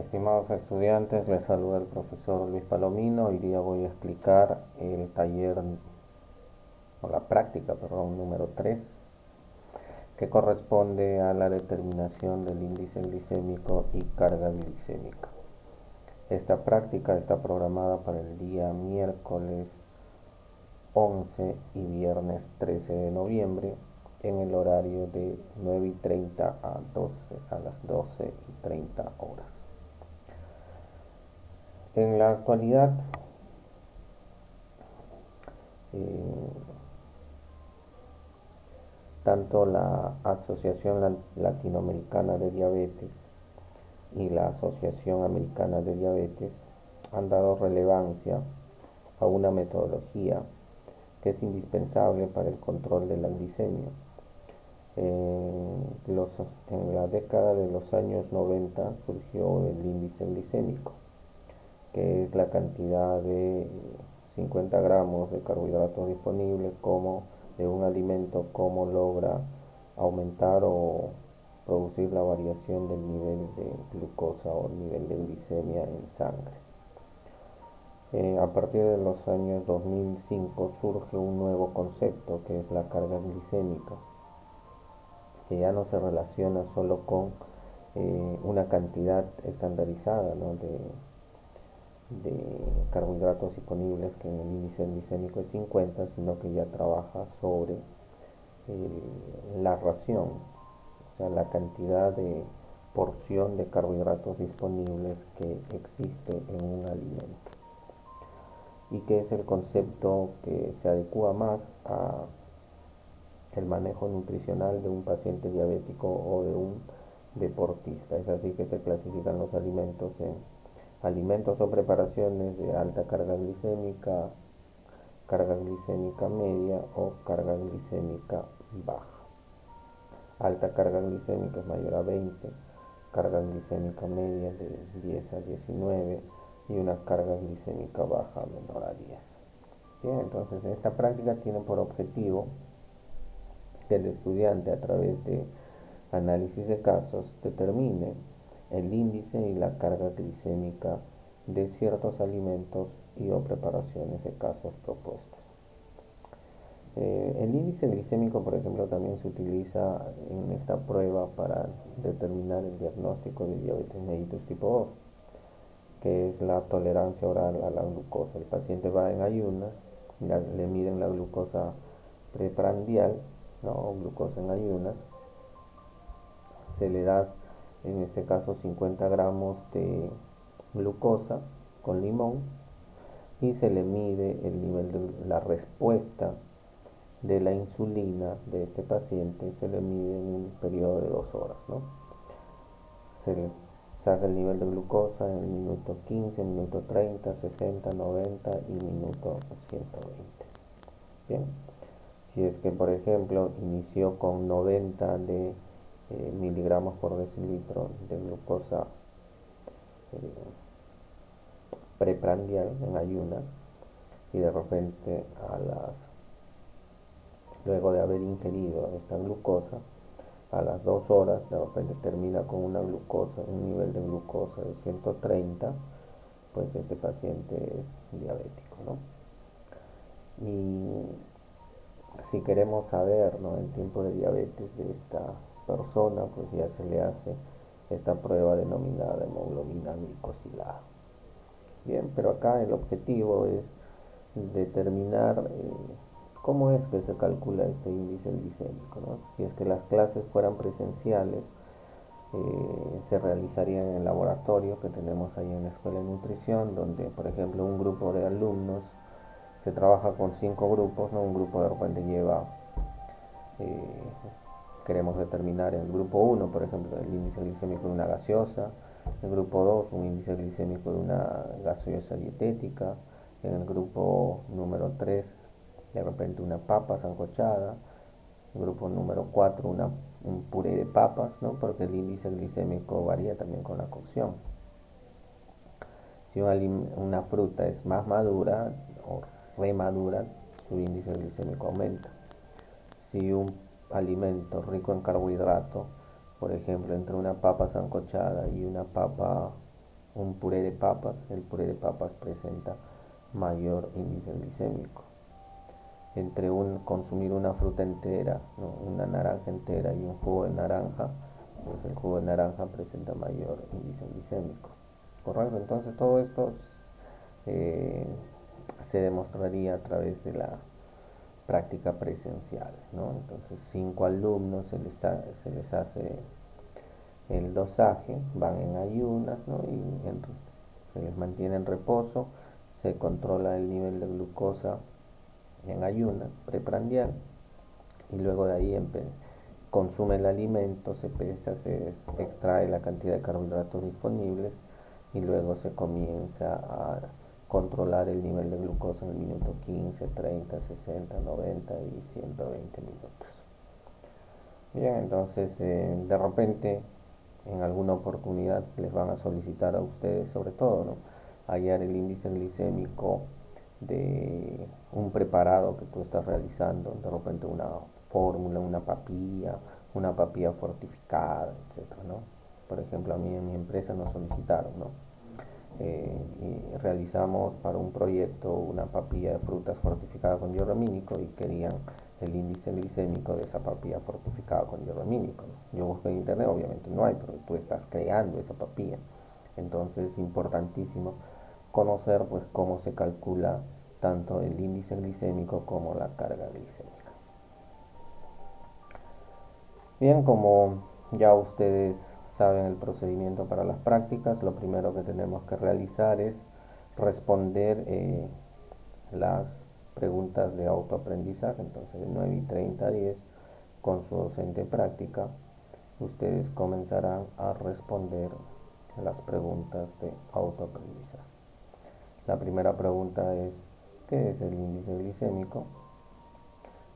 Estimados estudiantes, les saluda el profesor Luis Palomino. Hoy día voy a explicar el taller, o la práctica, perdón, número 3, que corresponde a la determinación del índice glicémico y carga glicémica. Esta práctica está programada para el día miércoles 11 y viernes 13 de noviembre en el horario de 9:30 a las 12:30 horas. En la actualidad, eh, tanto la Asociación Latinoamericana de Diabetes y la Asociación Americana de Diabetes han dado relevancia a una metodología que es indispensable para el control de la glicemia. En la década de los años 90 surgió el índice glicémico, que es la cantidad de 50 gramos de carbohidratos disponibles como de un alimento, cómo logra aumentar o producir la variación del nivel de glucosa o nivel de glicemia en sangre. A partir de los años 2005 surge un nuevo concepto que es la carga glicémica, que ya no se relaciona solo con una cantidad estandarizada, ¿no?, de carbohidratos disponibles, que en el índice glicémico es 50, sino que ya trabaja sobre la ración, o sea, la cantidad de porción de carbohidratos disponibles que existe en un alimento, y que es el concepto que se adecua más a el manejo nutricional de un paciente diabético o de un deportista. Es así que se clasifican los alimentos en alimentos o preparaciones de alta carga glicémica media o carga glicémica baja. Alta carga glicémica es mayor a 20, carga glicémica media de 10 a 19 y una carga glicémica baja menor a 10. Bien, entonces esta práctica tiene por objetivo que el estudiante, a través de análisis de casos, determine el índice y la carga glicémica de ciertos alimentos y o preparaciones de casos propuestos. El índice glicémico, por ejemplo, también se utiliza en esta prueba para determinar el diagnóstico de diabetes mellitus tipo 2, que es la tolerancia oral a la glucosa. El paciente va en ayunas, le miden la glucosa preprandial, ¿no?, o glucosa en ayunas, se le da en este caso 50 gramos de glucosa con limón y se le mide el nivel de la respuesta de la insulina de este paciente, se le mide en un periodo de 2 horas, ¿no? Se le saca el nivel de glucosa en el minuto 15, minuto 30, 60, 90 y minuto 120. Bien, si es que por ejemplo inició con 90 de miligramos por decilitro de glucosa preprandial en ayunas, y de repente luego de haber ingerido esta glucosa, a las 2 horas de repente termina con una glucosa, un nivel de glucosa de 130, pues este paciente es diabético, ¿no? Y si queremos saber, ¿no?, el tiempo de diabetes de esta persona, pues ya se le hace esta prueba denominada hemoglobina glicosilada. Bien, pero acá el objetivo es determinar cómo es que se calcula este índice glicémico, ¿no? Si es que las clases fueran presenciales, se realizaría en el laboratorio que tenemos ahí en la Escuela de Nutrición, donde por ejemplo un grupo de alumnos se trabaja con 5 grupos, ¿no? Un grupo de repente lleva, eh, queremos determinar en el grupo 1, por ejemplo, el índice glicémico de una gaseosa, en el grupo 2 un índice glicémico de una gaseosa dietética, en el grupo número 3 de repente una papa sancochada, el grupo número 4 un puré de papas, ¿no?, porque el índice glicémico varía también con la cocción. Si una fruta es más madura o remadura, su índice glicémico aumenta. Si un alimento rico en carbohidrato, por ejemplo, entre una papa sancochada y una papa un puré de papas, el puré de papas presenta mayor índice glicémico. Entre consumir una fruta entera, ¿no? Una naranja entera y un jugo de naranja, pues el jugo de naranja presenta mayor índice glicémico. Correcto, entonces todo esto eh, se demostraría a través de la práctica presencial, ¿no? Entonces 5 alumnos se les hace el dosaje, van en ayunas, ¿no? Se les mantiene en reposo, se controla el nivel de glucosa en ayunas preprandial y luego de ahí consume el alimento, se pesa, se extrae la cantidad de carbohidratos disponibles y luego se comienza a controlar el nivel de glucosa en el minuto 15, 30, 60, 90 y 120 minutos. Bien, entonces de repente en alguna oportunidad les van a solicitar a ustedes, sobre todo, ¿no? Hallar el índice glicémico de un preparado que tú estás realizando, de repente una fórmula, una papilla fortificada, etcétera, ¿no? Por ejemplo, a mí en mi empresa nos solicitaron, ¿no? Y realizamos para un proyecto una papilla de frutas fortificada con hierro amínico y querían el índice glicémico de esa papilla fortificada con hierro amínico, ¿no? Yo busqué en internet, obviamente no hay, pero tú estás creando esa papilla. Entonces es importantísimo conocer pues cómo se calcula tanto el índice glicémico como la carga glicémica. Bien, como ya ustedes saben el procedimiento para las prácticas, lo primero que tenemos que realizar es responder las preguntas de autoaprendizaje. Entonces de 9 y 30 a 10 con su docente práctica ustedes comenzarán a responder las preguntas de autoaprendizaje. La primera pregunta es: ¿qué es el índice glicémico?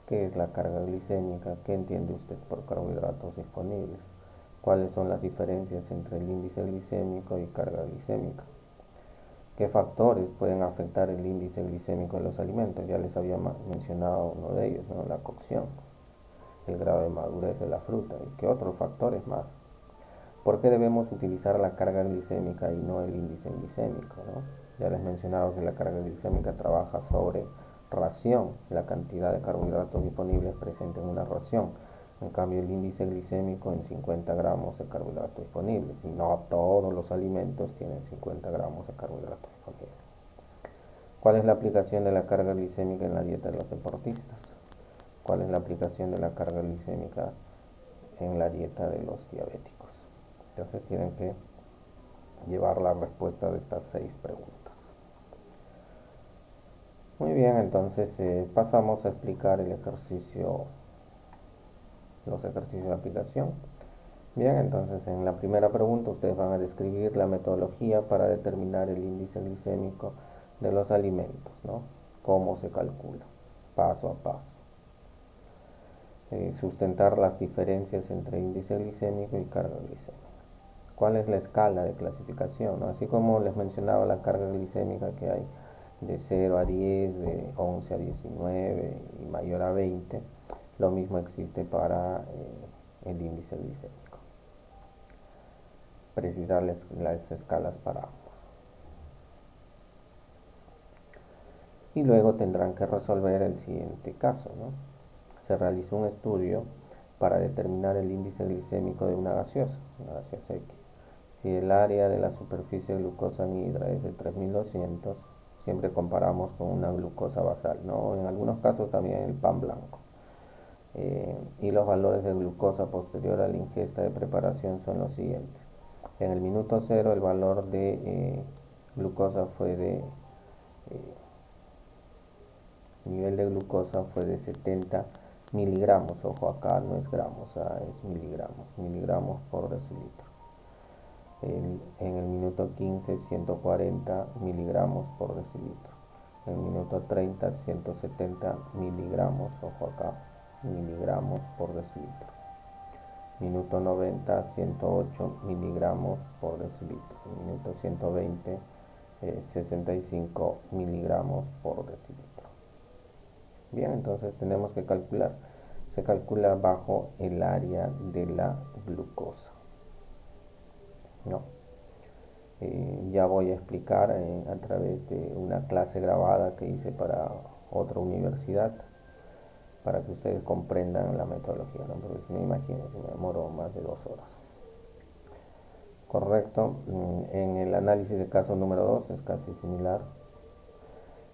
¿Qué es la carga glicémica? ¿Qué entiende usted por carbohidratos disponibles? ¿Cuáles son las diferencias entre el índice glicémico y carga glicémica? ¿Qué factores pueden afectar el índice glicémico de los alimentos? Ya les había mencionado uno de ellos, ¿no? La cocción, el grado de madurez de la fruta y qué otros factores más. ¿Por qué debemos utilizar la carga glicémica y no el índice glicémico, ¿no? Ya les mencionaba que la carga glicémica trabaja sobre ración, la cantidad de carbohidratos disponibles presente en una ración. En cambio, el índice glicémico en 50 gramos de carbohidratos disponibles. Y no todos los alimentos tienen 50 gramos de carbohidratos disponibles. ¿Cuál es la aplicación de la carga glicémica en la dieta de los deportistas? ¿Cuál es la aplicación de la carga glicémica en la dieta de los diabéticos? Entonces tienen que llevar la respuesta de estas 6 preguntas. Muy bien, entonces pasamos a explicar los ejercicios de aplicación. Bien, entonces en la primera pregunta ustedes van a describir la metodología para determinar el índice glicémico de los alimentos, ¿no? Cómo se calcula, paso a paso. Sustentar las diferencias entre índice glicémico y carga glicémica. ¿Cuál es la escala de clasificación, ¿no? Así como les mencionaba la carga glicémica que hay de 0 a 10, de 11 a 19 y mayor a 20, lo mismo existe para el índice glicémico. Precisar las escalas para ambos. Y luego tendrán que resolver el siguiente caso, ¿no? Se realizó un estudio para determinar el índice glicémico de una gaseosa X. Si el área de la superficie de glucosa anhidra es de 3200, siempre comparamos con una glucosa basal, ¿no? En algunos casos también el pan blanco. Y los valores de glucosa posterior a la ingesta de preparación son los siguientes. En el minuto 0 el valor de glucosa fue de nivel de glucosa fue de 70 miligramos. Ojo, acá no es gramos, es miligramos por decilitro. En el minuto 15 140 miligramos por decilitro. En el minuto 30 170 miligramos, ojo acá, miligramos por decilitro. Minuto 90 108 miligramos por decilitro. Minuto 120 65 miligramos por decilitro. Bien, entonces tenemos que calcular. Se calcula bajo el área de la glucosa, ¿no? Ya voy a explicar a través de una clase grabada que hice para otra universidad, para que ustedes comprendan la metodología, ¿no? Porque si no, imagínense, me demoro más de 2 horas. Correcto. En el análisis de caso número 2 es casi similar.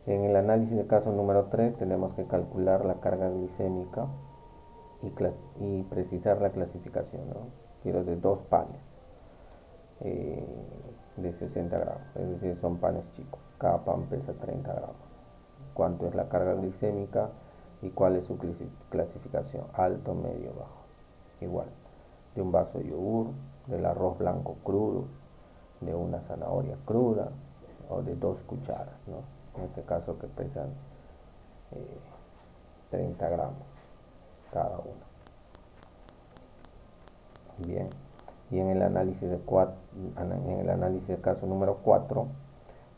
En el análisis de caso número 3 tenemos que calcular la carga glicémica y precisar la clasificación, ¿no? Quiero de 2 panes eh, de 60 gramos, es decir, son panes chicos. Cada pan pesa 30 gramos. ¿Cuánto es la carga glicémica y cuál es su clasificación? Alto, medio, bajo. Igual, de un vaso de yogur, del arroz blanco crudo, de una zanahoria cruda o de 2 cucharas, ¿no? En este caso que pesan 30 gramos cada uno. Bien, y en el análisis de caso número 4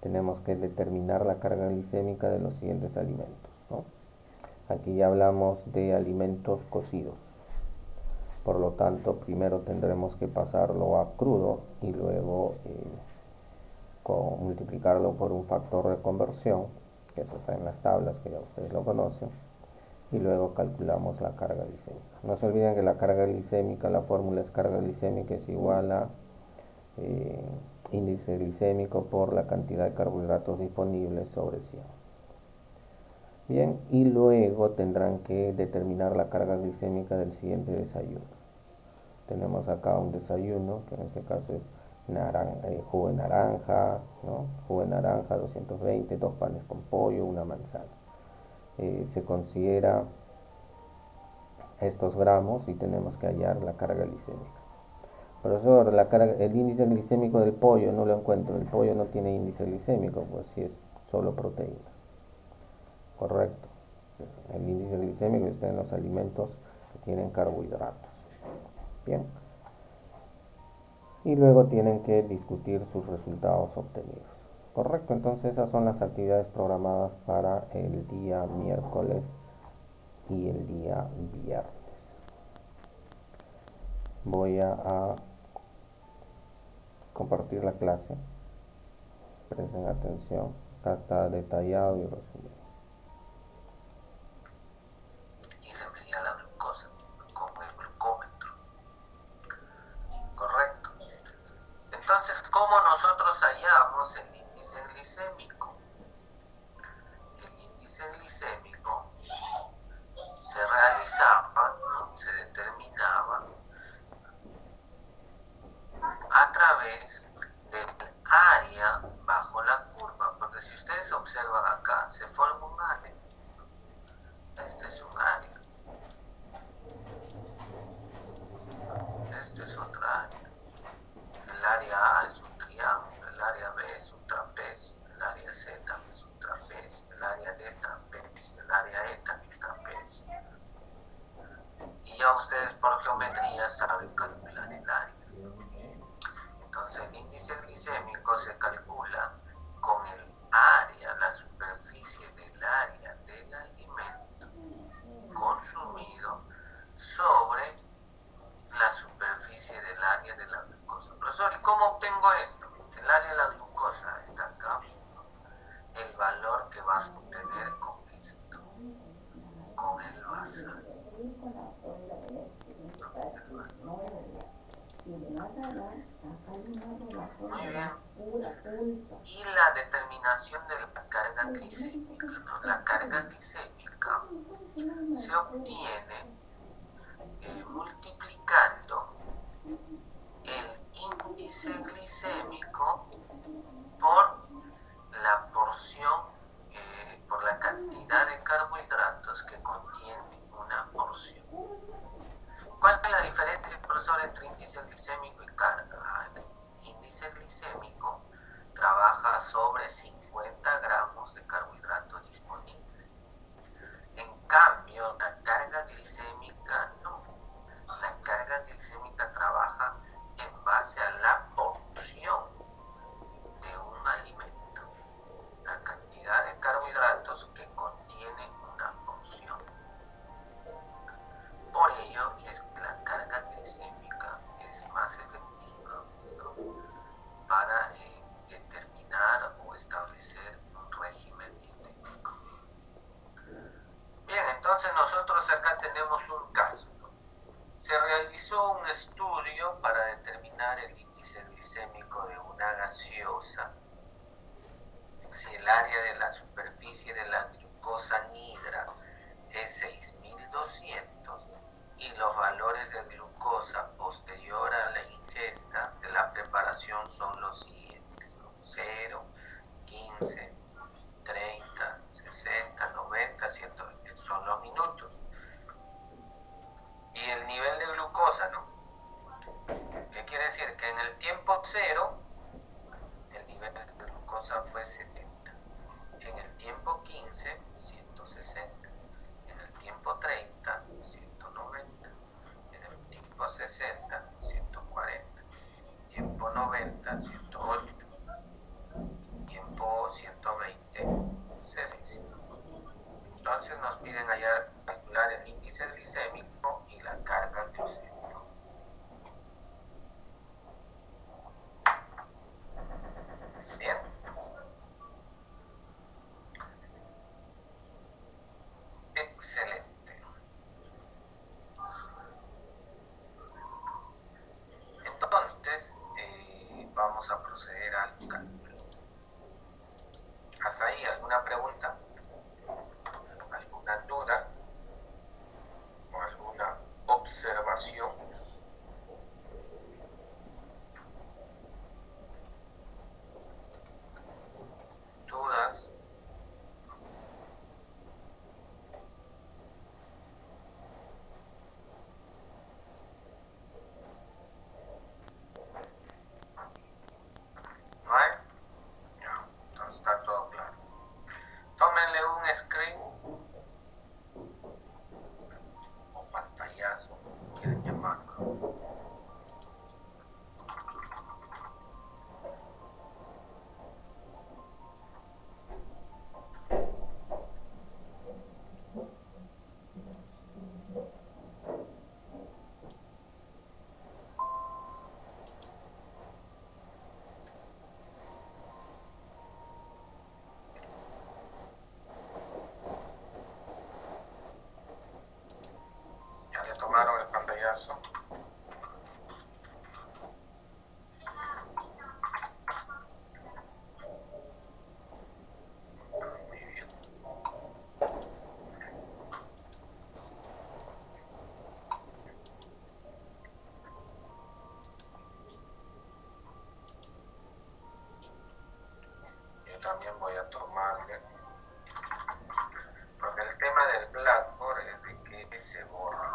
tenemos que determinar la carga glicémica de los siguientes alimentos, ¿no? Aquí ya hablamos de alimentos cocidos, por lo tanto primero tendremos que pasarlo a crudo y luego multiplicarlo por un factor de conversión, que eso está en las tablas que ya ustedes lo conocen, y luego calculamos la carga glicémica. No se olviden que la carga glicémica, la fórmula es carga glicémica es igual a índice glicémico por la cantidad de carbohidratos disponibles sobre 100. Bien, y luego tendrán que determinar la carga glicémica del siguiente desayuno. Tenemos acá un desayuno, que en este caso es jugo de naranja, ¿no? Jugo de naranja 220, 2 panes con pollo, una manzana. Se considera estos gramos y tenemos que hallar la carga glicémica. Profesor, el índice glicémico del pollo no lo encuentro. El pollo no tiene índice glicémico, pues si es solo proteína. Correcto. El índice glicémico está en los alimentos que tienen carbohidratos. Bien. Y luego tienen que discutir sus resultados obtenidos. Correcto, entonces esas son las actividades programadas para el día miércoles y el día viernes. Voy a compartir la clase. Presten atención. Acá está detallado y resumido. Y se medía la glucosa con el glucómetro. Correcto. Entonces, ¿cómo nosotros hallamos el índice glicémico? El índice glicémico se realizaba, ¿no? Se determinaba a través del área bajo la curva, porque si ustedes observan acá, se forma un área. Este es un área. Este es otra área. El área A es un triángulo, el área B es un trapecio, el área C también es un trapecio, el área D trapecio, el área E también trapecio. Y ya ustedes por geometría saben calcular el área. Entonces el índice glicémico se calcula con el área, la superficie del área del alimento consumido sobre la superficie del área de la glucosa. Profesor, ¿y cómo obtengo esto? El área de la glucosa está acá. El valor que vas a obtener con esto, con el basal. Muy bien. Y la determinación de la carga glicémica, ¿no? La carga glicémica se obtiene multiplicando el índice glicémico por la porción, por la cantidad de carbohidratos que contiene una porción. ¿Cuál es la diferencia, profesor, entre índice glicémico y carga? El índice glicémico trabaja sobre 50 gramos de carbohidrato disponible. En cambio, la carga glicémica no. La carga glicémica trabaja en base a la porción. índice glicémico de una gaseosa, si el área de la superficie de la glucosa anhidra es 6200 y los valores de glucosa posterior a la ingesta de la preparación son los siguientes: 0, 15, 30, 60, 90, 120, son los minutos. Y el nivel de glucosa, ¿no? ¿Qué quiere decir? Que en el tiempo 0 el nivel de glucosa fue 70, en el tiempo 15 160, en el tiempo 30 190, en el tiempo 60 140, tiempo 90 108, tiempo 120 65. Entonces nos piden allá calcular el índice glicémico y la carga glucémica. Bien. Excelente. Entonces, vamos a proceder al cálculo. ¿Hasta ahí alguna pregunta? ¿Alguna duda? ¿O alguna observación? ¿Dudas? ¿No hay? No, entonces está todo claro. Tómenle un screen o pantallazo, quieren llamarlo. ¿Ya le tomaron el pantallazo? Muy bien. Yo también voy a tomarle, porque el tema del Blackboard es de que se borra.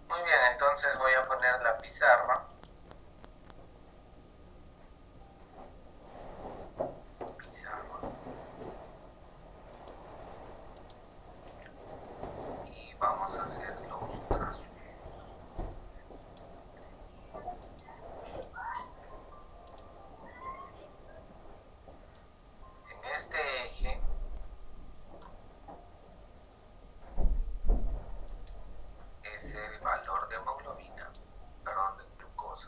Muy bien, entonces voy a poner la pizarra. Y vamos a hacer los trazos. En este eje es el valor de hemoglobina, perdón, de glucosa.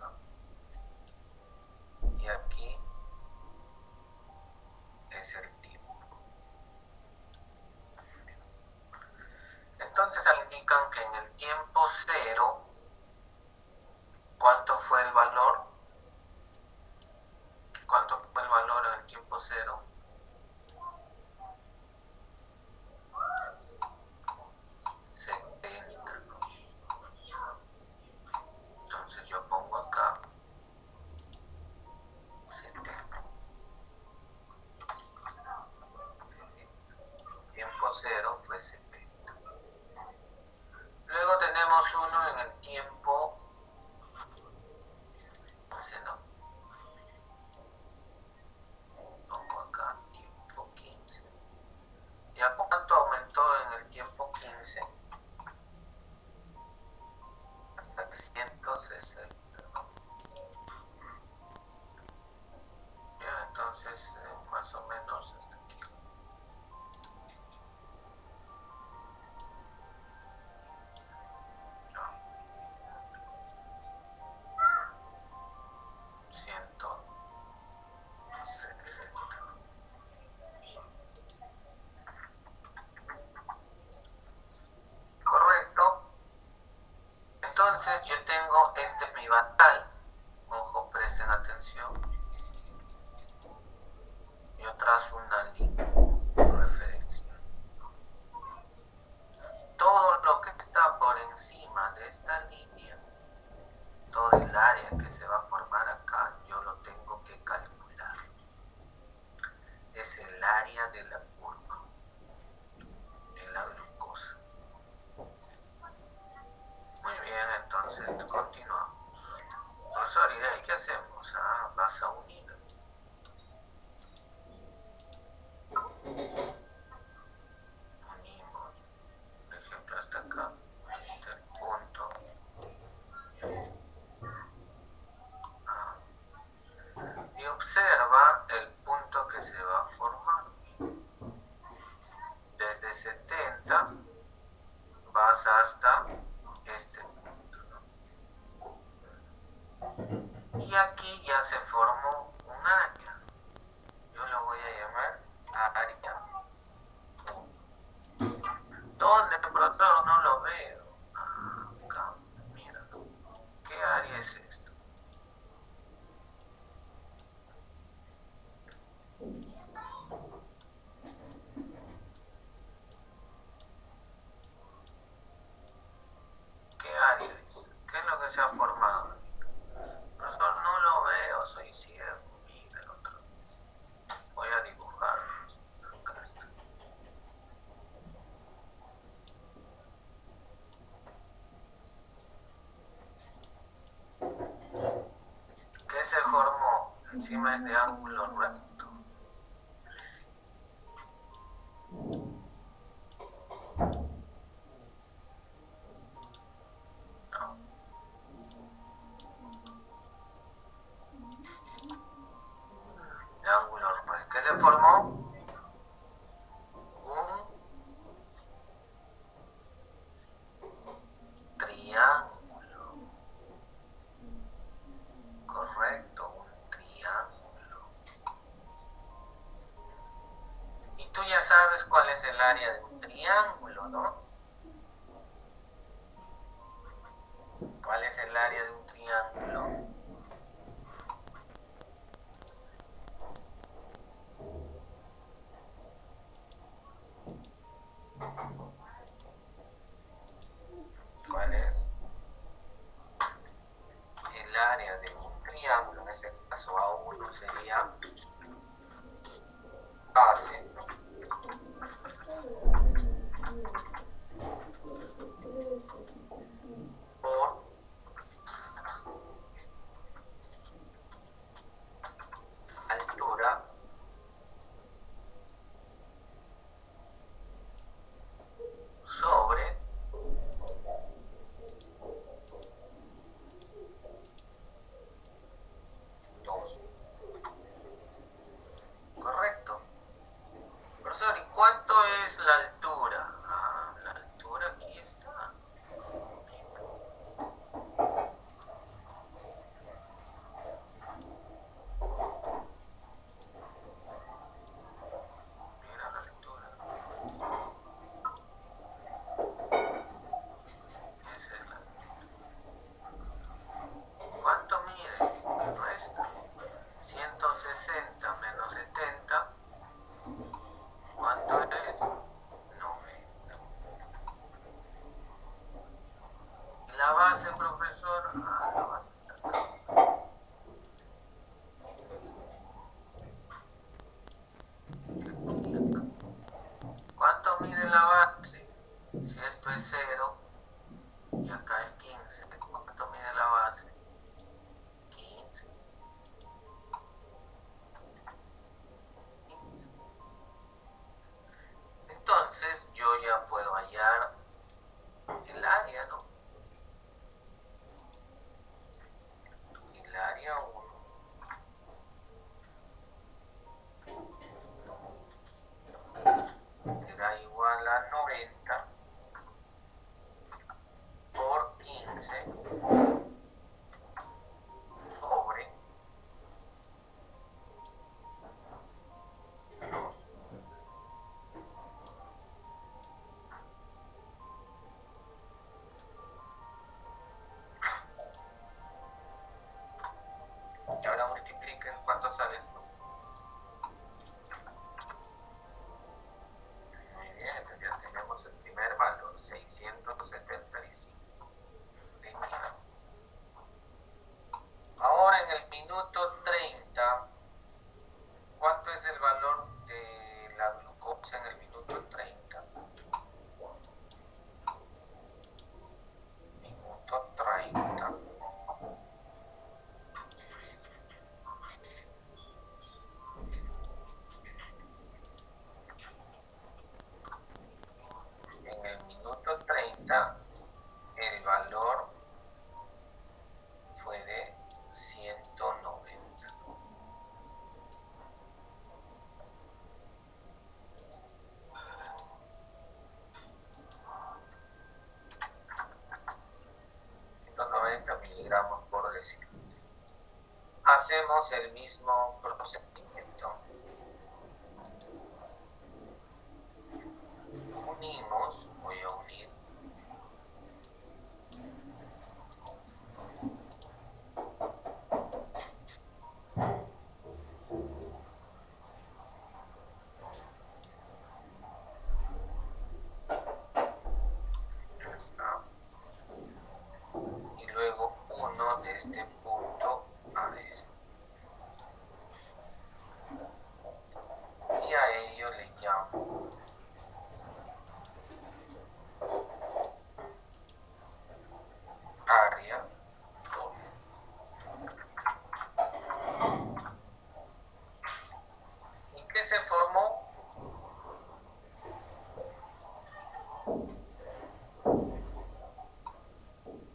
Este es mi batalla. Ojo, presten atención. Yo trazo una línea de referencia. Todo lo que está por encima de esta línea, todo el área que se va a formar acá, yo lo tengo que calcular. Es el área de la curva de la glucosa. Muy bien, entonces continuamos. Profesor, ¿y ahí qué hacemos? Vas a unir. Unimos, por ejemplo, hasta acá, este punto A. Y observa el punto que se va a formar. Desde 70 vas hasta este punto, ¿no? Y aquí ya se formó un área. Yo lo voy a llamar área 1. ¿Dónde, profesor? No lo veo. Acá, mira. ¿Qué área es esto? ¿Qué área es? ¿Qué es lo que se ha formado? Profesor, no lo veo, soy ciego. Mira otra vez. Voy a dibujar. Acá está. ¿Qué se formó? Encima es de ángulo recto. No. De ángulo recto. ¿Qué se formó? Un triángulo. Correcto, un triángulo. Y tú ya sabes cuál es el área de un triángulo, ¿no? ¿Cuál es el área de un triángulo? ¿Cuál es? El área de un triángulo, en este caso A1 sería base por altura sobre 2. Correcto. decirlo. Hacemos el mismo procedimiento. Unimos, voy a unir. Ya está. Y luego uno de este punto a este. Y a ello le llamo área 2. ¿Y qué se formó?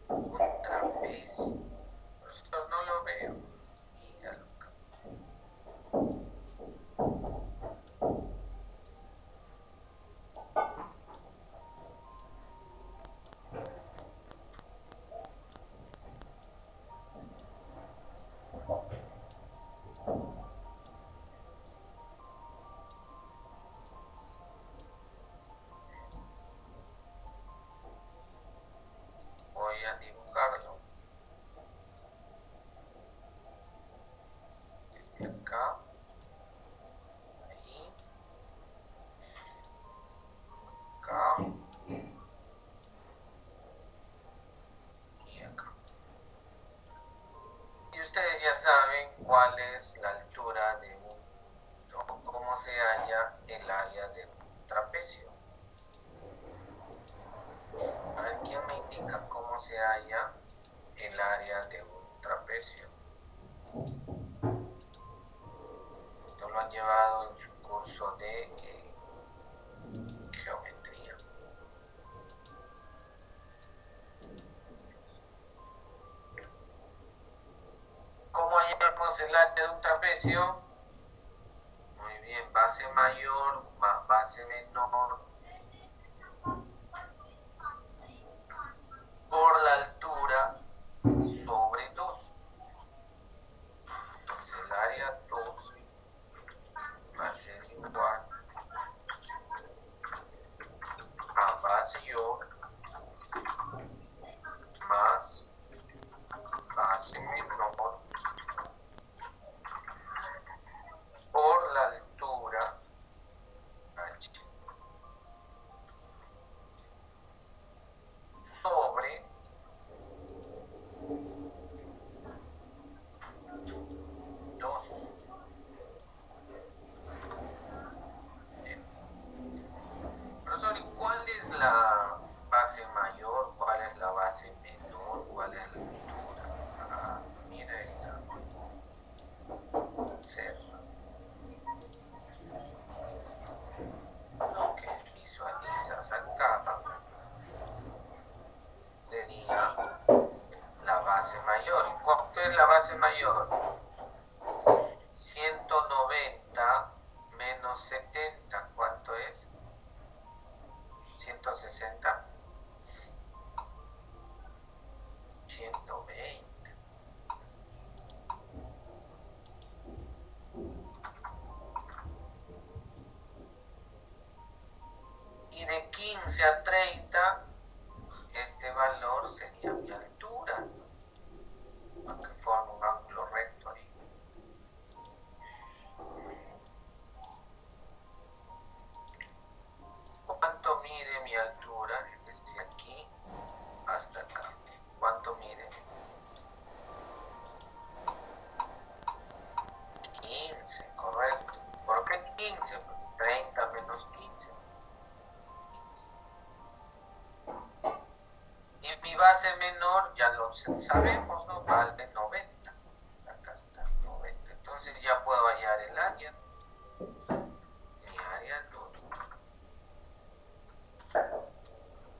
Un trapecio. Profesor, no lo veo. Míralo acá. Voy a dibujarlo. Desde acá, ahí, acá y acá. Y ustedes ya saben cuál es la altura de o cómo se halla el área de un trapecio. A ver, ¿quién me indica cómo se halla el área de un trapecio? Esto lo han llevado en su curso de geometría. ¿Cómo hallamos el área de un trapecio? Muy bien, base mayor más base menor por la altura sobre 2. Entonces el área 2 va a ser igual a base mayor más base menor por la altura h sobre 2. Profesor, ¿y cuál es la base mayor? ¿Cuál es la base menor? ¿Cuál es la altura? Ah, mira esta. Observa. Lo que visualizas acá sería la base mayor. ¿Cuánto es la base mayor? 190 menos 70. ¿Cuánto es? 160. 120. Y de 15 a 30, este valor sería mi altura, aunque forma un ángulo recto ahí. ¿Cuánto mide mi altura? Desde aquí hasta acá. ¿Cuánto mide? 15, correcto. ¿Por qué 15? 30 menos 15. 15. Y mi base menor, ya lo sabemos, ¿no? Vale 90. Acá está, 90. Entonces ya puedo hallar el área. Mi área 2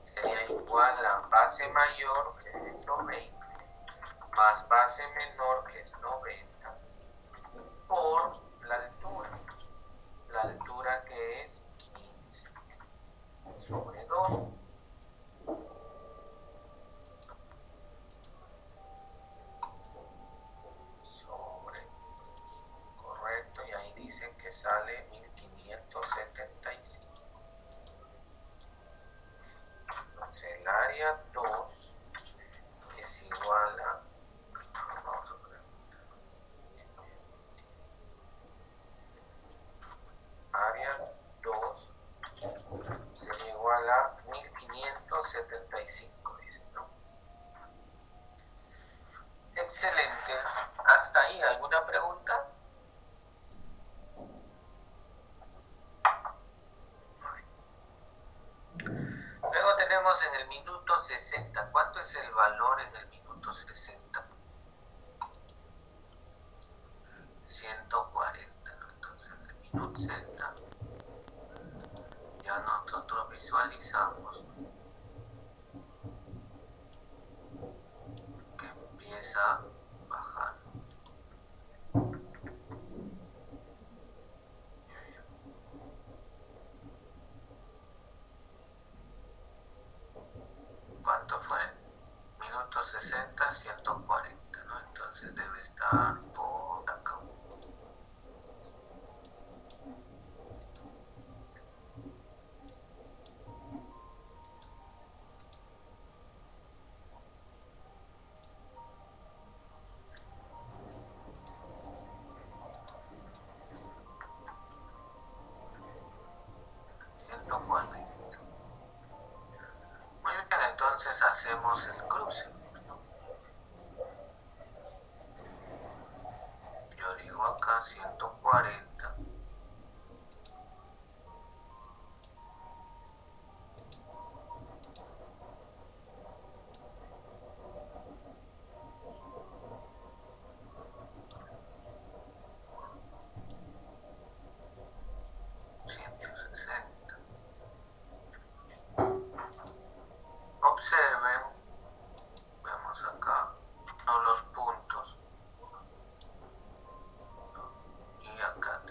sería igual a base mayor, que es 90, más base menor, que es 90, por la altura que es 15 sobre 2. hasta ahí, ¿alguna pregunta? Luego tenemos en el minuto 60. ¿Cuánto es el valor en el minuto 60? 140, ¿no? Entonces en el minuto 60 ya nosotros visualizamos que empieza a bajar. ¿Cuánto fue? Minuto 60, 140, ¿no? Entonces debe estar por acá. Muy bien, entonces hacemos el cruce. Yo digo acá 140. Observen, vemos acá todos los puntos y acá.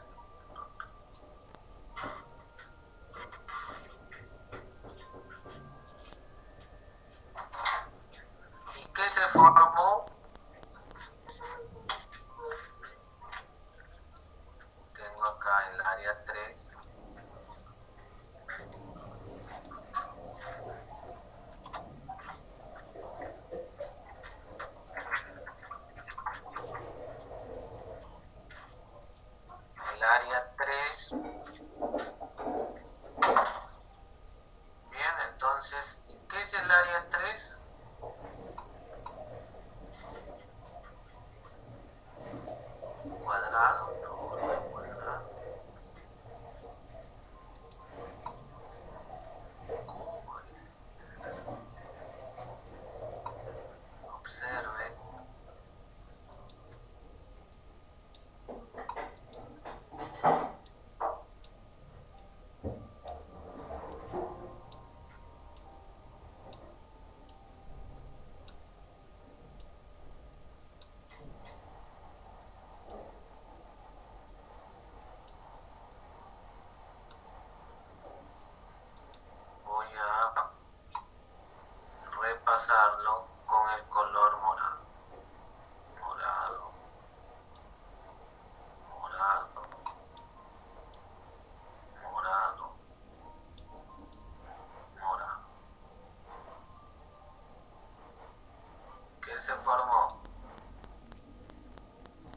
¿Y qué se formó? Tengo acá el área 3. El área 3. Bien, entonces, ¿qué es el área 3? ¿Cuadrado? No, no es cuadrado. Cubo. Observe. Voy a repasarlo con el color morado. Morado, morado, morado, morado. ¿Qué se formó?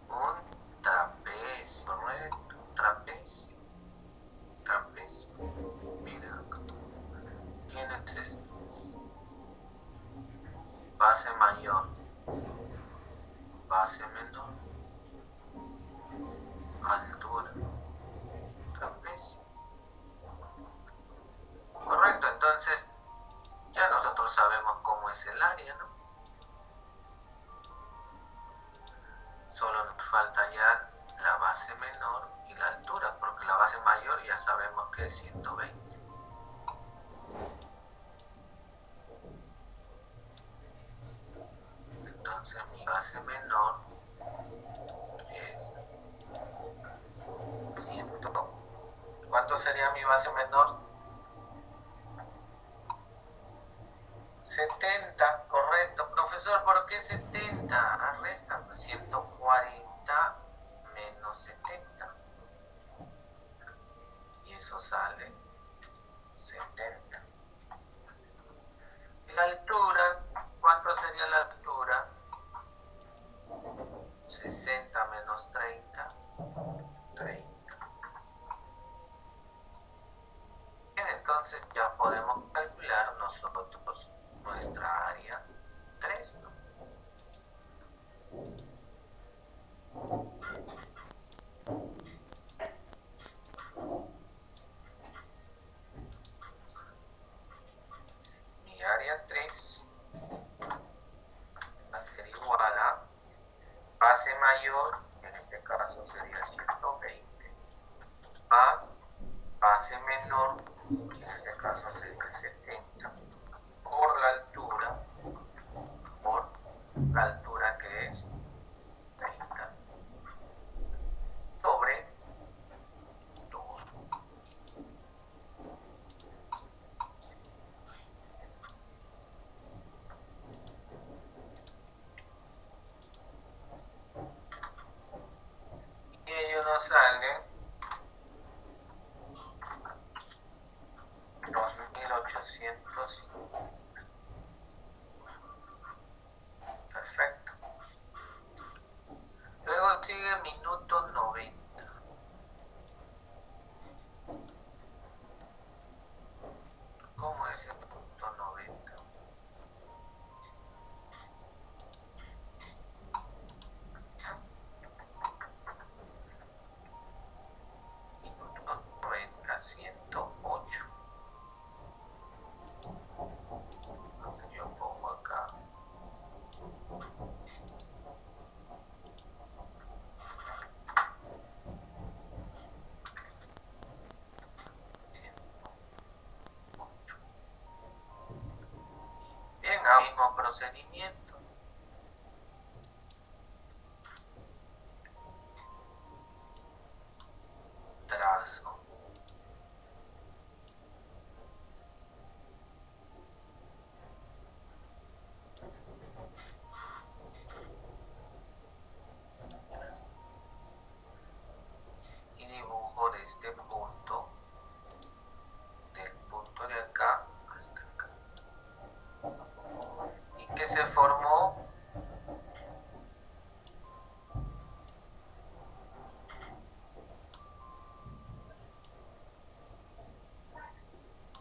Un trapecio, correcto. Trapecio, trapecio. Mira acá. Tienes esto. Base mayor, base menor, altura, trapecio. Correcto, entonces ya nosotros sabemos cómo es el área, ¿no? Solo nos falta ya la base menor y la altura, porque la base mayor ya sabemos que es 120. Entonces mi base menor es 100. ¿Cuánto sería mi base menor? 70, correcto. Profesor, ¿por qué 70? Arresta 140 menos 70. Y eso sale 70. ¿Y la altura? ¿Cuánto sería la altura? 60 menos 30, 30. Bien, entonces ya podemos calcular nosotros nuestra área 3, ¿no? mayor, en este caso sería 120, más base menor, que en este caso sería 70, por la altura que es 30, sobre 2. Y ello nos sale 2850. Perfecto. Luego sigue minuto 90. ¿Cómo es el minuto 90? Minuto 90, 108. Entonces yo pongo acá 108. Bien, ahora mismo procedimiento. Trazo. Y dibujo de este punto, del punto de acá hasta acá. ¿Y qué se formó?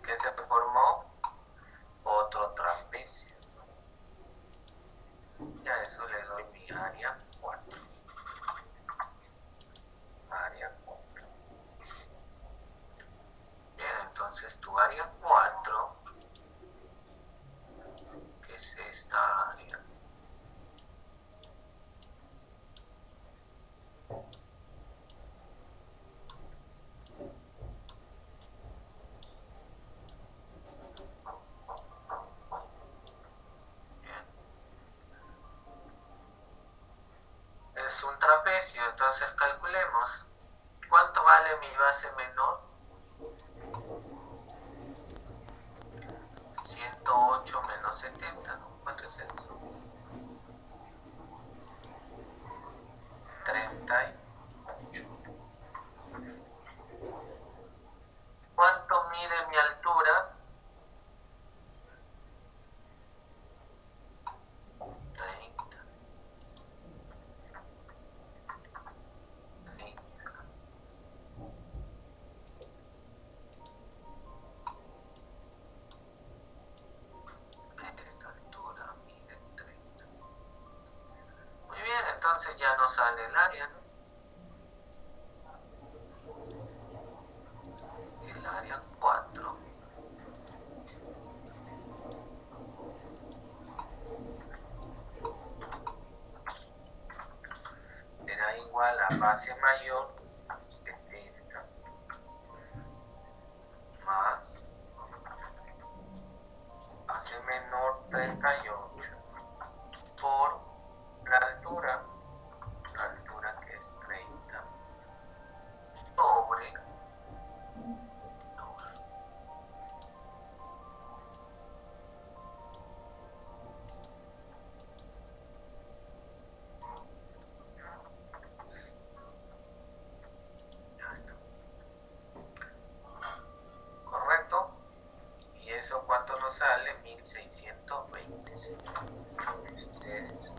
¿Qué se formó? Otro trapecio. Y a eso le doy mi área 4. Área 4. Bien, entonces tu área 4, que es esta área, bien, es un trapecio. Entonces calculemos cuánto vale mi base menor. 108 menos 70, ¿no? ¿Cuánto es eso? 38. ¿Cuánto mide mi altura? 30. Esta altura mide 30. Muy bien, entonces ya nos sale el área, ¿no? El área 4 será igual a base mayor 70 más base menor 38 por la altura que es 30 sobre 2. Ya está. ¿Correcto? ¿Y eso cuánto nos sale? 1620. Ustedes.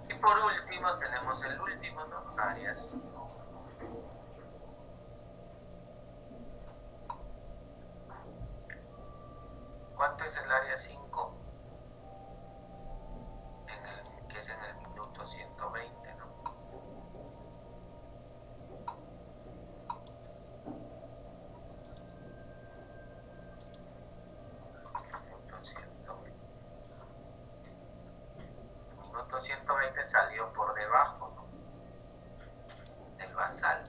Y por último tenemos el último, ¿no? Área 5. ¿Cuánto es el área 5? Que es en el minuto 120, ¿no? Minuto 120. 120 salió por debajo, ¿no? Del basal.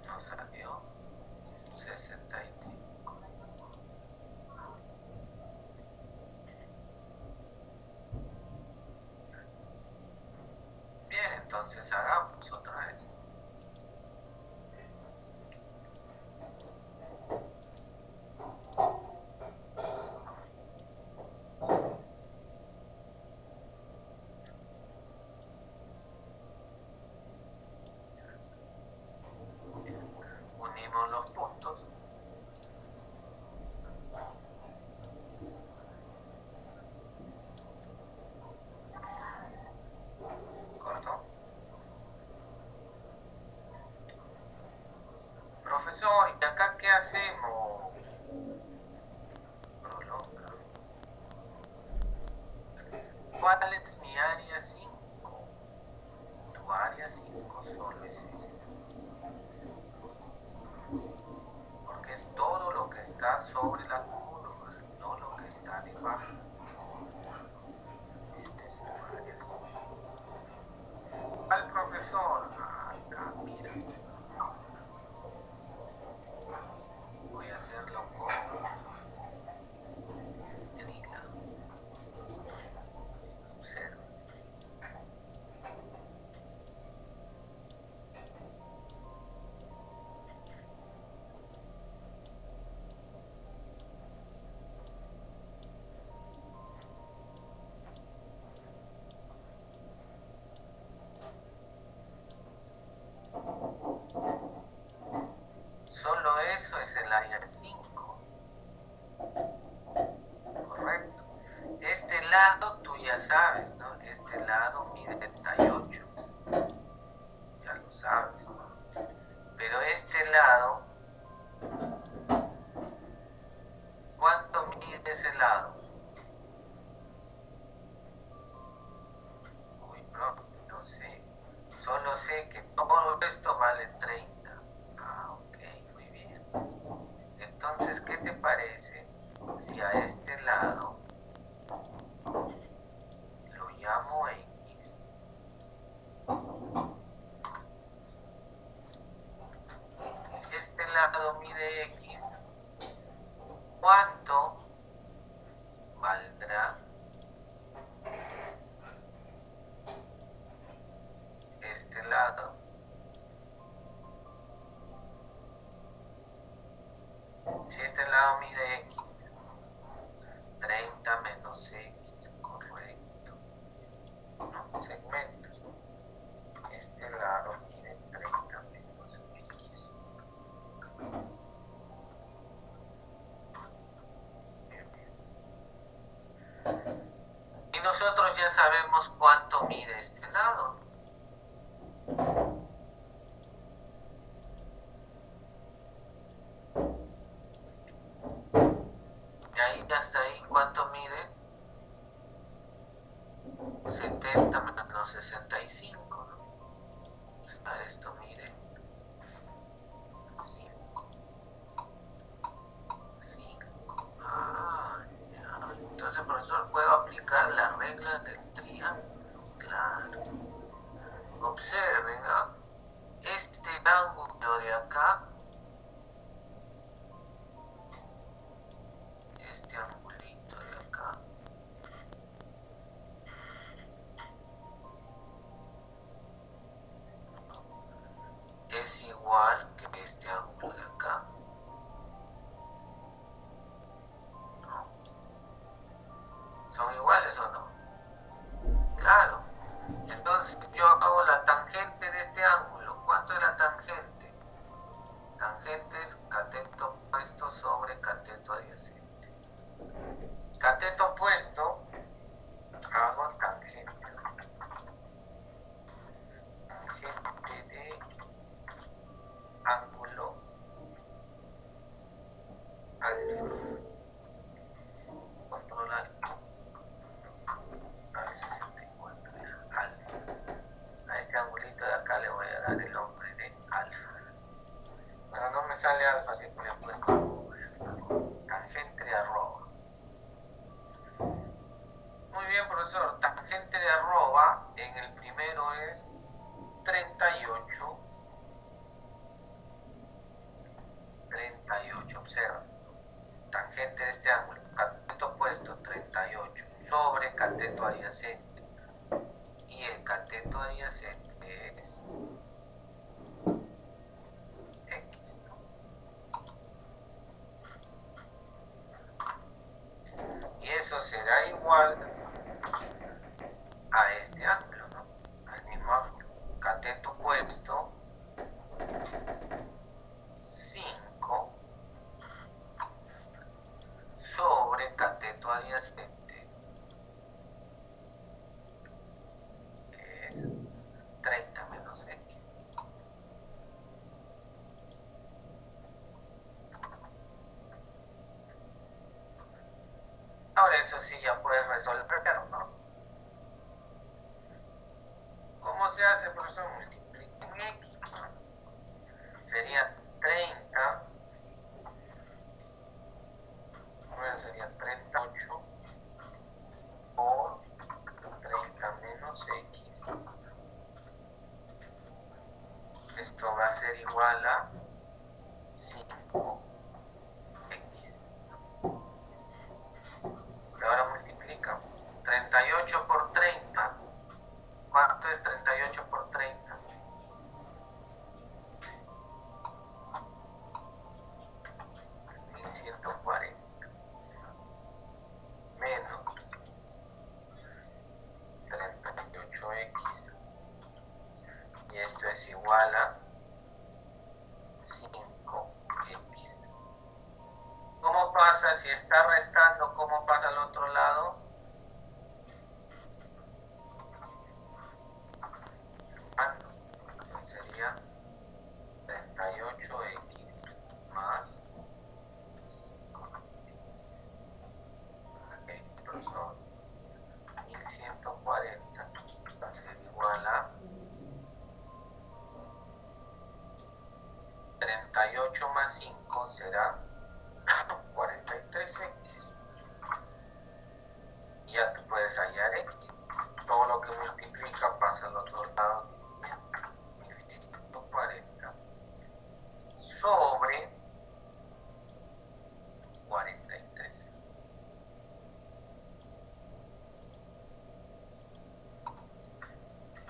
Nos salió 65. Bien, entonces hagamos otra vez. Unimos los puntos. ¿Correcto? Profesor, ¿y acá qué hacemos? Prolonga. ¿Cuál es mi área 5? Tu área 5 solo es esta. Porque es todo lo que está sobre la curva, no lo que está debajo. Este es tu área 5. ¿Cuál profesor? Acá, mira. Voy a hacerlo con lila. Observa. Solo eso es el área 5, correcto. Este lado tú ya sabes, ¿no? Este lado mide 38, ya lo sabes, ¿no? Pero este lado, ¿cuánto mide ese lado? Uy, profe, no sé. Solo sé que todo esto vale 30. Ah, ok, muy bien. Entonces, ¿qué te parece si a este lado lo llamo X? Si este lado mide X, ¿cuánto valdrá este lado? Si este lado mide X, 30 menos X, correcto. ¿No? Segmentos. Este lado mide 30 menos X. Bien, bien. Y nosotros ya sabemos cuánto mide este lado. Y ahí hasta ahí, ¿cuánto mide? 70 menos 65, ¿no? O sea, esto mide 5. 5. Ah, ya. Entonces, profesor, ¿puedo aplicar la regla del triángulo? Claro. Observen, ¿ah? Este ángulo de acá, este angulito de acá, es igual que este ángulo de acá, ¿no? ¿Son iguales o no? Claro. Entonces yo hago la tangente de este ángulo. ¿Cuánto es la tangente? Tangente es cateto opuesto sobre cateto adyacente. Cateto opuesto, hago tangente. Tangente de ángulo alfa. Controlar. cateto adyacente. Y el cateto adyacente es X, ¿no? Y eso será igual a este ángulo, ¿no? Al mismo ángulo. Cateto opuesto 5 sobre cateto adyacente, que es 30 menos X. Ahora eso sí ya puedes resolver, ¿no? ¿Cómo se hace, profesor? Multipliquen X. Sería 30, bueno, sería 38 por 30 menos X. Esto va a ser igual a 5X. Y ahora multiplica. 38 por 30. ¿Cuánto es 38 por 30? 1140. Menos 38X. Y esto es igual a 5X. ¿Cómo pasa? Si está restando, ¿cómo pasa al otro lado? Sumando. Sería 38X más 5X. Ok, son 1140. Va a ser igual a 38 más 5 será 43X. Y ya tú puedes hallar X. Todo lo que multiplica pasa al otro lado. 1140 sobre 43.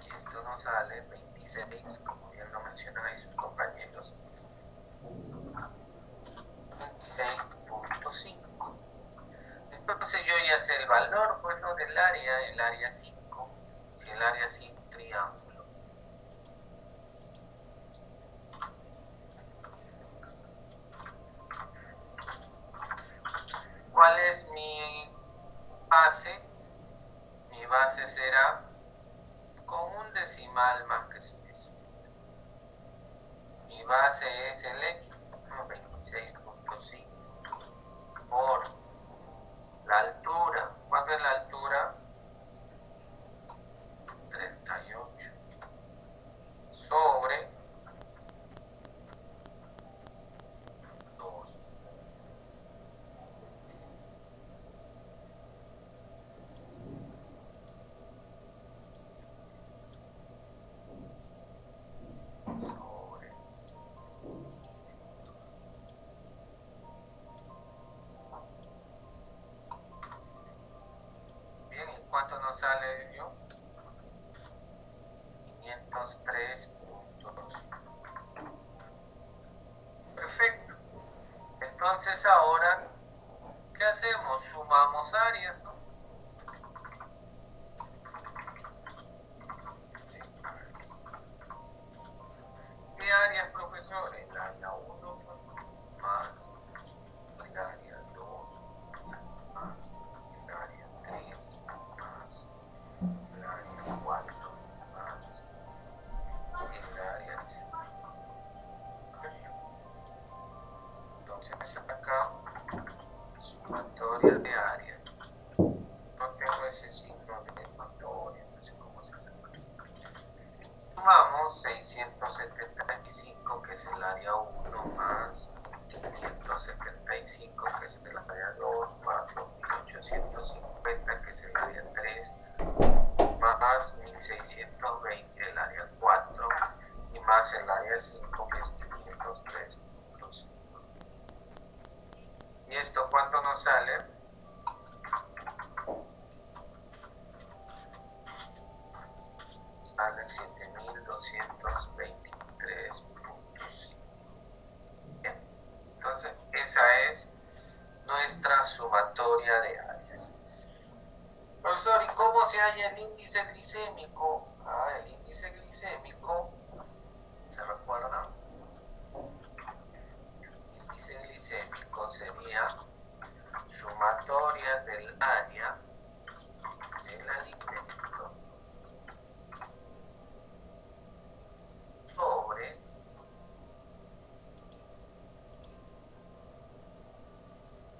Y esto nos sale 26, como bien lo mencionan ahí sus compañeros. 26.5. Entonces yo ya sé el valor, pues, ¿no? Del área, el área 5. Si el área 5 es un triángulo. ¿Cuál es mi base? Mi base será con un decimal más que suficiente. Mi base es el X, 26.5 por la altura. ¿Cuánto es la altura? 38 sobre 2. Sobre. Bien, ¿y cuánto nos sale yo? 503.2. Perfecto. Entonces ahora, ¿qué hacemos? Sumamos áreas, ¿no? ¿Qué áreas, profesor? El área 1 más el área 2 más el área 3 más el área 4 más el área 5. Entonces acá, sumatoria de áreas. No tengo ese signo de sumatoria, no sé cómo se hace. Sumamos 675, que es el área 1, más 575, que es el área 2, más 2850, que es el área 3, más 1620, el área 4, y más el área 5, que es 503.5. ¿Y esto cuánto nos sale? sale 7223.5. Bien, entonces esa es nuestra sumatoria de áreas. Profesor, ¿y cómo se halla el índice glicémico? El índice glicémico, ¿se recuerdan? El índice glicémico sería sumatorias del área del alimento sobre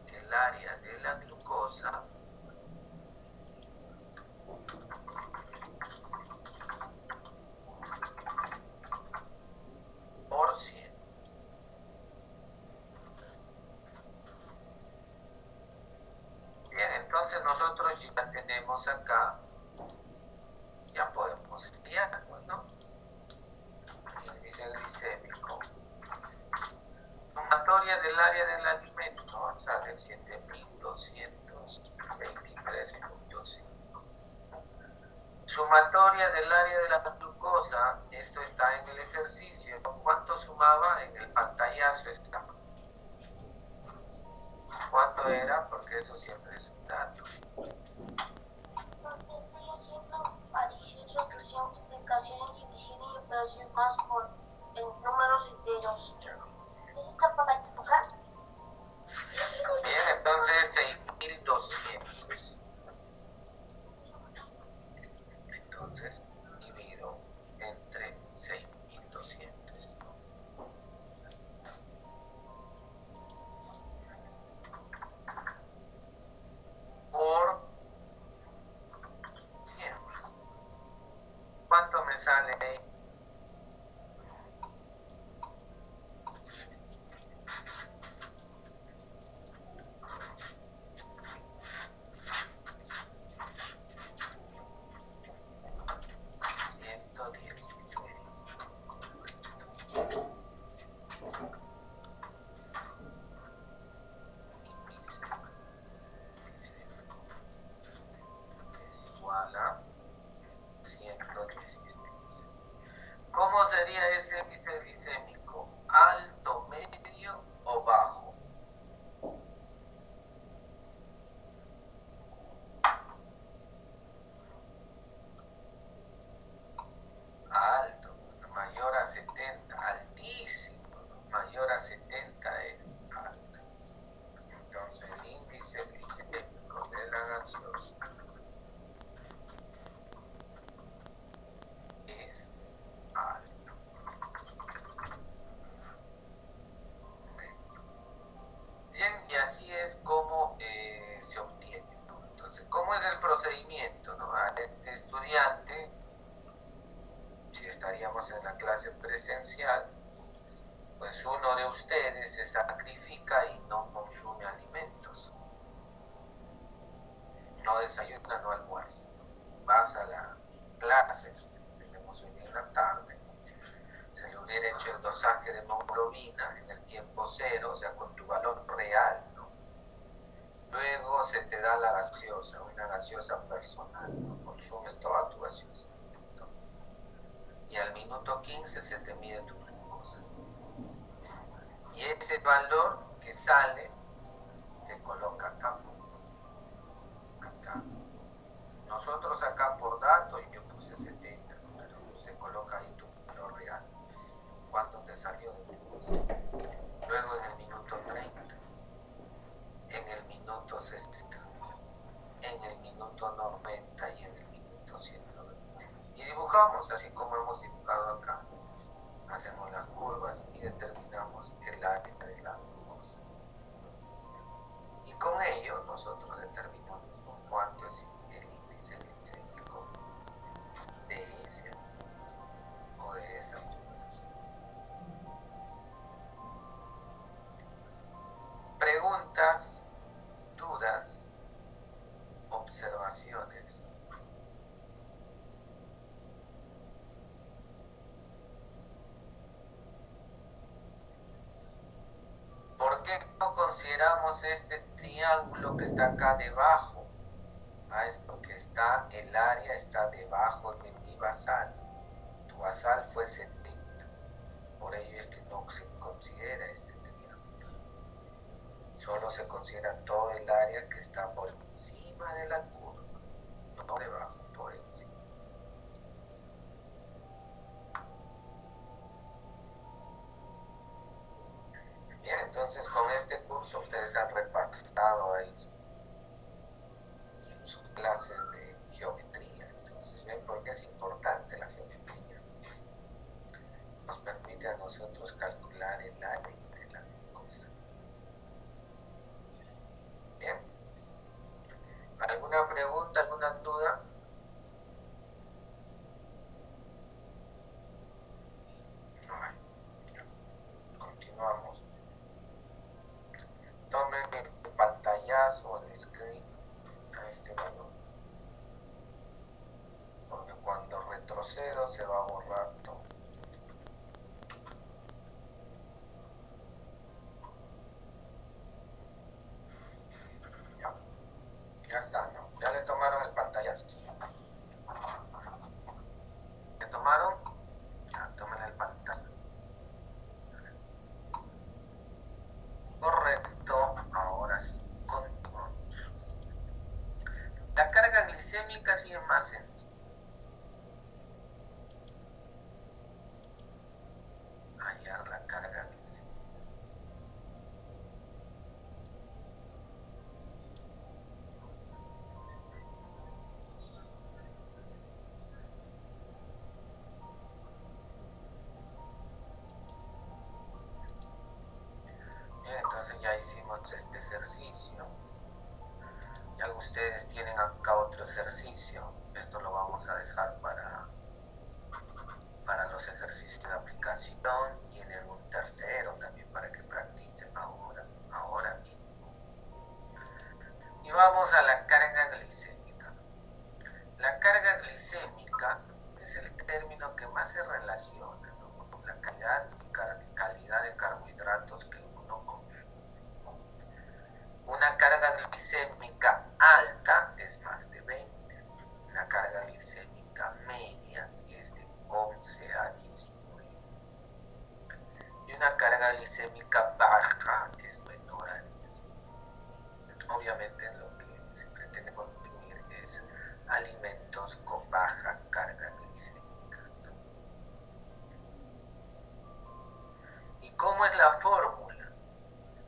el área de la glucosa por 100. Bien, entonces nosotros ya tenemos acá, ya podemos estudiar, ¿no? Índice glicémico. Sumatoria del área del alimento, sale 7223.5. Sumatoria del área de la glucosa, esto está en el ejercicio. ¿Cuánto sumaba? En el pantallazo está. ¿Cuánto era? Porque eso siempre es un dato. Estoy haciendo adición, sustracción, multiplicación, división y operación más por números enteros. ¿Es esta para acá? Bien, entonces 6200. Entonces divido entre 6200. Por 100. ¿Cuánto me sale ahí? ¿Cómo sería ese índice glicémico? ¿Alto, medio o bajo? Alto, mayor a 70, altísimo, ¿no? Mayor a 70 es alto. Entonces el índice glicémico de la gaseosa es alto. Bien, y así es como se obtiene, ¿no? Entonces, ¿cómo es el procedimiento, no? A este estudiante, si estaríamos en la clase presencial, pues uno de ustedes se sacrifica y no consume alimentos. No desayuna, no almuerza. Vas a la clase, tenemos hoy día en la tarde, se le hubiera hecho el dosaje de hemoglobina en el tiempo cero, o sea, con tu valor real, ¿no? Luego se te da la gaseosa, una gaseosa personal, ¿no? Consumes toda tu gaseosa. Y al minuto 15 se te mide tu glucosa. Y ese valor que sale se coloca acá. Acá. Nosotros acá por dato yo puse 70, pero se coloca ahí tu valor real. ¿Cuánto te salió de glucosa? Luego en el minuto 30, en el minuto 60, en el minuto 90 y en el minuto 120. Y dibujamos así como hemos dibujado acá. Hacemos las curvas y determinamos el área de la glucosa. Y con ello nosotros determinamos cuánto es el índice glicémico de ese o de esa población. Preguntas, dudas, observaciones. ¿Por qué no consideramos este triángulo que está acá debajo? Es porque el área está debajo de mi basal. basal fue 70. Por ello es que no se considera este triángulo. Solo se considera todo el área que está por encima de la curva, no debajo, por encima. Bien, entonces con este curso ustedes han repasado ahí sus clases de geometría. Entonces, ¿ven por qué es importante la geometría? Nos permite a nosotros calcular el área de la cosa. Bien. ¿Alguna pregunta, alguna duda? No hay. Continuamos. Tomen el pantallazo, el screen a este valor. Porque cuando retrocedo se va a borrar todo. Ya está, ¿no? Ya le tomaron el pantallazo. ¿Le tomaron? Ya, tomen el pantallazo. Correcto, ahora sí, continuamos. La carga glicémica sí es más sencilla. Hallar la carga glicémica. Bien, entonces ya hicimos este ejercicio. Ya ustedes tienen acá otro ejercicio. Esto lo vamos a dejar para los ejercicios de aplicación. Tienen un tercero también para que practiquen ahora mismo. Y vamos a la carga glicémica. La carga glicémica es el término que más se relaciona, ¿no?, con la calidad de carbohidratos que uno consume. Una carga glicémica alta es más de 20. Una carga glicémica media es de 11 a 19. Y una carga glicémica baja es menor a 10. Obviamente lo que se pretende consumir es alimentos con baja carga glicémica. ¿Y cómo es la fórmula?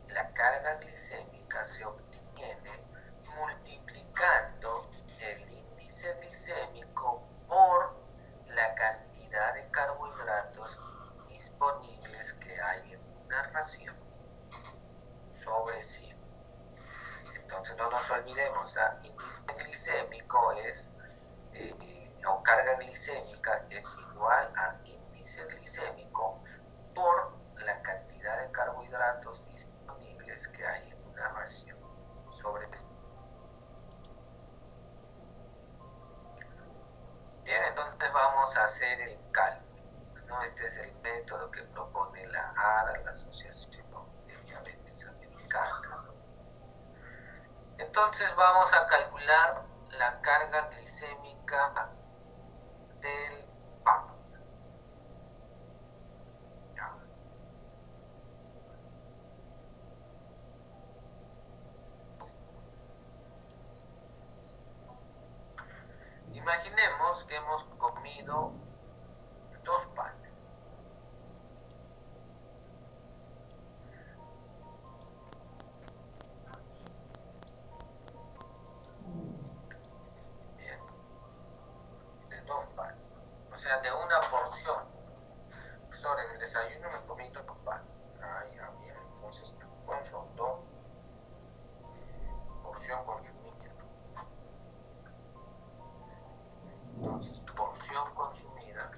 La carga glicémica se obtiene multiplicando el índice glicémico por la cantidad de carbohidratos disponibles que hay en una ración sobre 100. Entonces no nos olvidemos, índice glicémico es, o carga glicémica es igual a índice glicémico por la cantidad de carbohidratos disponibles que hay en una ración sobre 100. Bien, entonces vamos a hacer el cálculo, ¿no? Este es el método que propone la ADA, la Asociación de Diabetes Americana. Entonces vamos a calcular la carga glicémica del pan. ¿Ya? Imaginemos que hemos comido 2 panes. Bien, de 2 panes. O sea, de una porción. Profesor, en el desayuno me comí 2 panes. Ah, ya, bien. Entonces, ¿cuántos son 2? Porción consumida. Entonces, porción consumida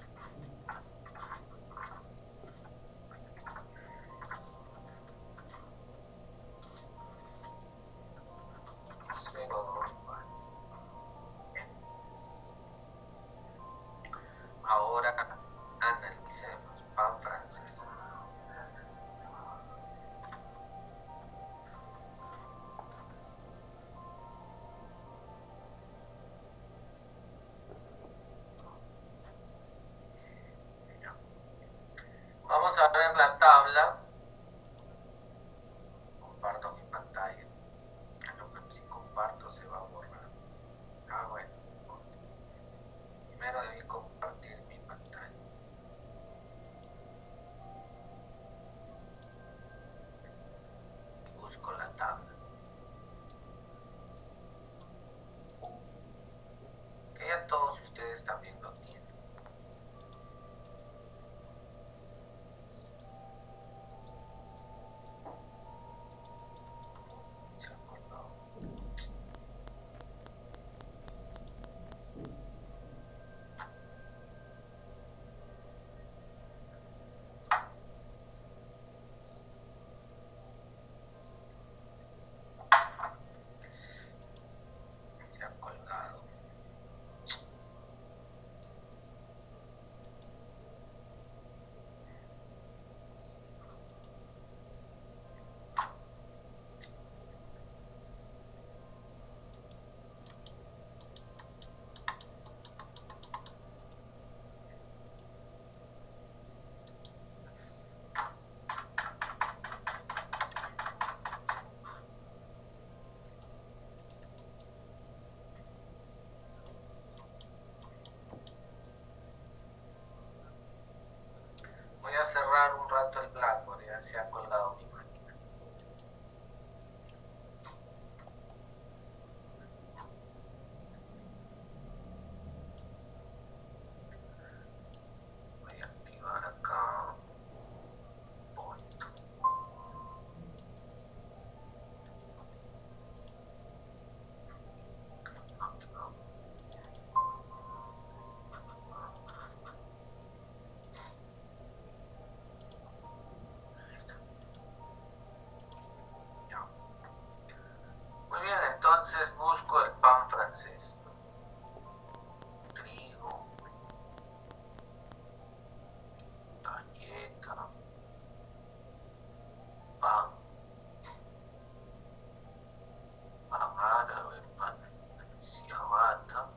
Ahora analicemos pan francés. en la tabla, comparto mi pantalla. Lo que si comparto se va a borrar. Bueno, primero debí compartir mi pantalla. Y busco la tabla. Que ya todos ustedes también lo tienen. Se ha colgado. Voy a cerrar un rato el Blackboard, ya se ha colgado mi máquina. Voy a activar acá. Point. Activado. Muy bien, entonces busco el pan francés. Trigo, galleta, pan, pan árabe, pan ciabatta.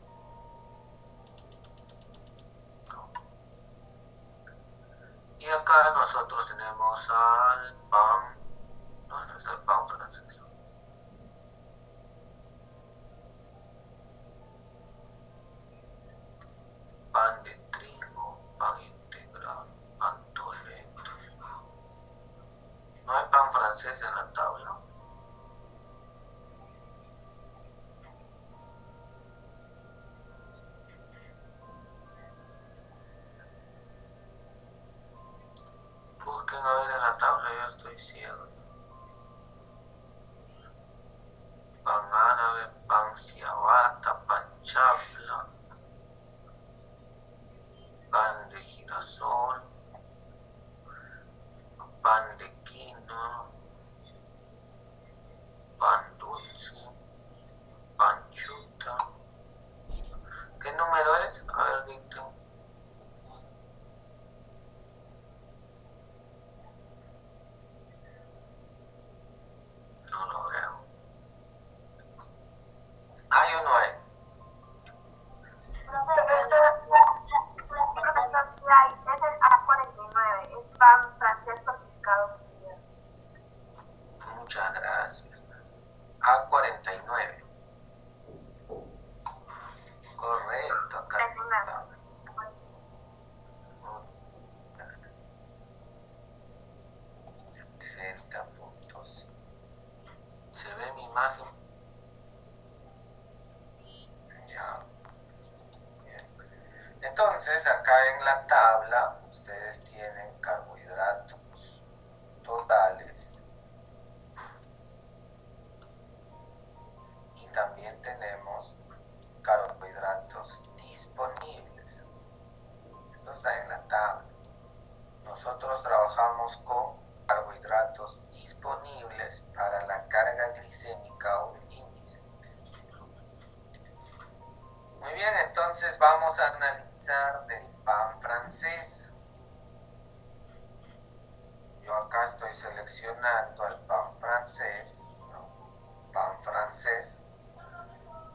No. Y acá nosotros tenemos al pan, no es el pan francés. Pan de trigo, pan integral, pan tolete. No hay pan francés en la tabla. Busquen a ver en la tabla, yo estoy ciego. Pan árabe, pan ciabatta, pan chapla, pan de girasol, pan de quinoa, pan dulce, pan chuta. ¿Qué número es? A ver, dicten. No lo veo. ¿Hay o no hay? Es el A49, es pan francés fortificado. Muchas gracias. A49. Correcto, acá está. 60 puntos. ¿Se ve mi imagen? Ya. Bien. Entonces, acá en la tabla, ustedes tienen carbohidratos totales. Y también tenemos carbohidratos disponibles. Esto está en la tabla. Nosotros trabajamos con carbohidratos disponibles para la carga glicémica o el índice glicémico. Muy bien, entonces vamos a analizar del pan francés. Yo acá estoy seleccionando el pan francés, ¿no? Pan francés.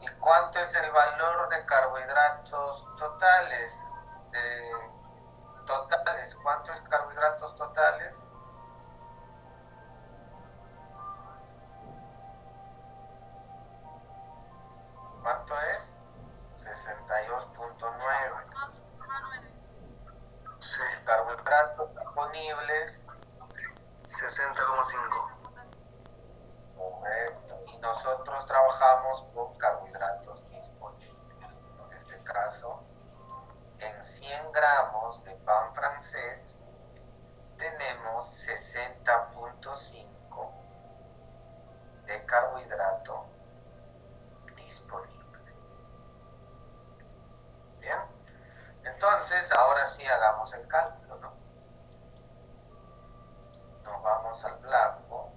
¿Y cuánto es el valor de carbohidratos totales totales, ¿cuánto es carbohidratos totales? ¿Cuánto es? 62.9. Sí, Carbohidratos disponibles, 60,5. correcto. Y nosotros trabajamos con carbohidratos disponibles. En este caso, en 100 gramos de pan francés tenemos 60.5 de carbohidrato disponible. Bien, entonces ahora sí hagamos el cálculo, ¿no? Nos vamos al blanco,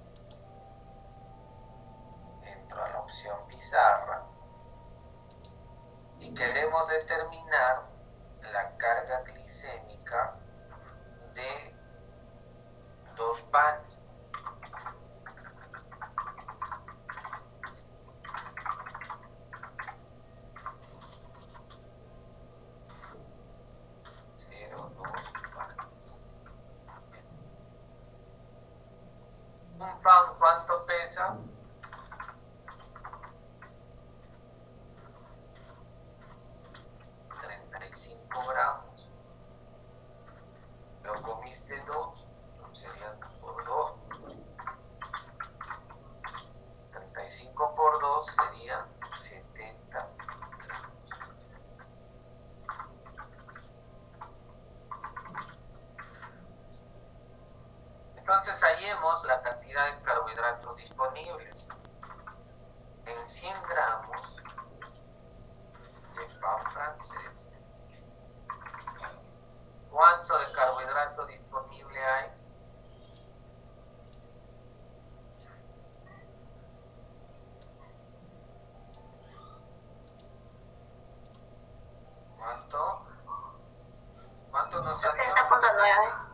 entro a la opción pizarra y queremos determinar la carga glicémica de dos panes. Dos panes. Un pan, ¿cuánto pesa? 35 gramos. Lo comiste dos, serían por 2. 35 por 2 serían 70 gramos. Entonces hallemos la cantidad de carbohidratos disponibles. En 100 gramos de pan francés, ¿cuánto de carbohidrato disponible hay? ¿Cuánto? ¿Cuánto nos salió? 60.9.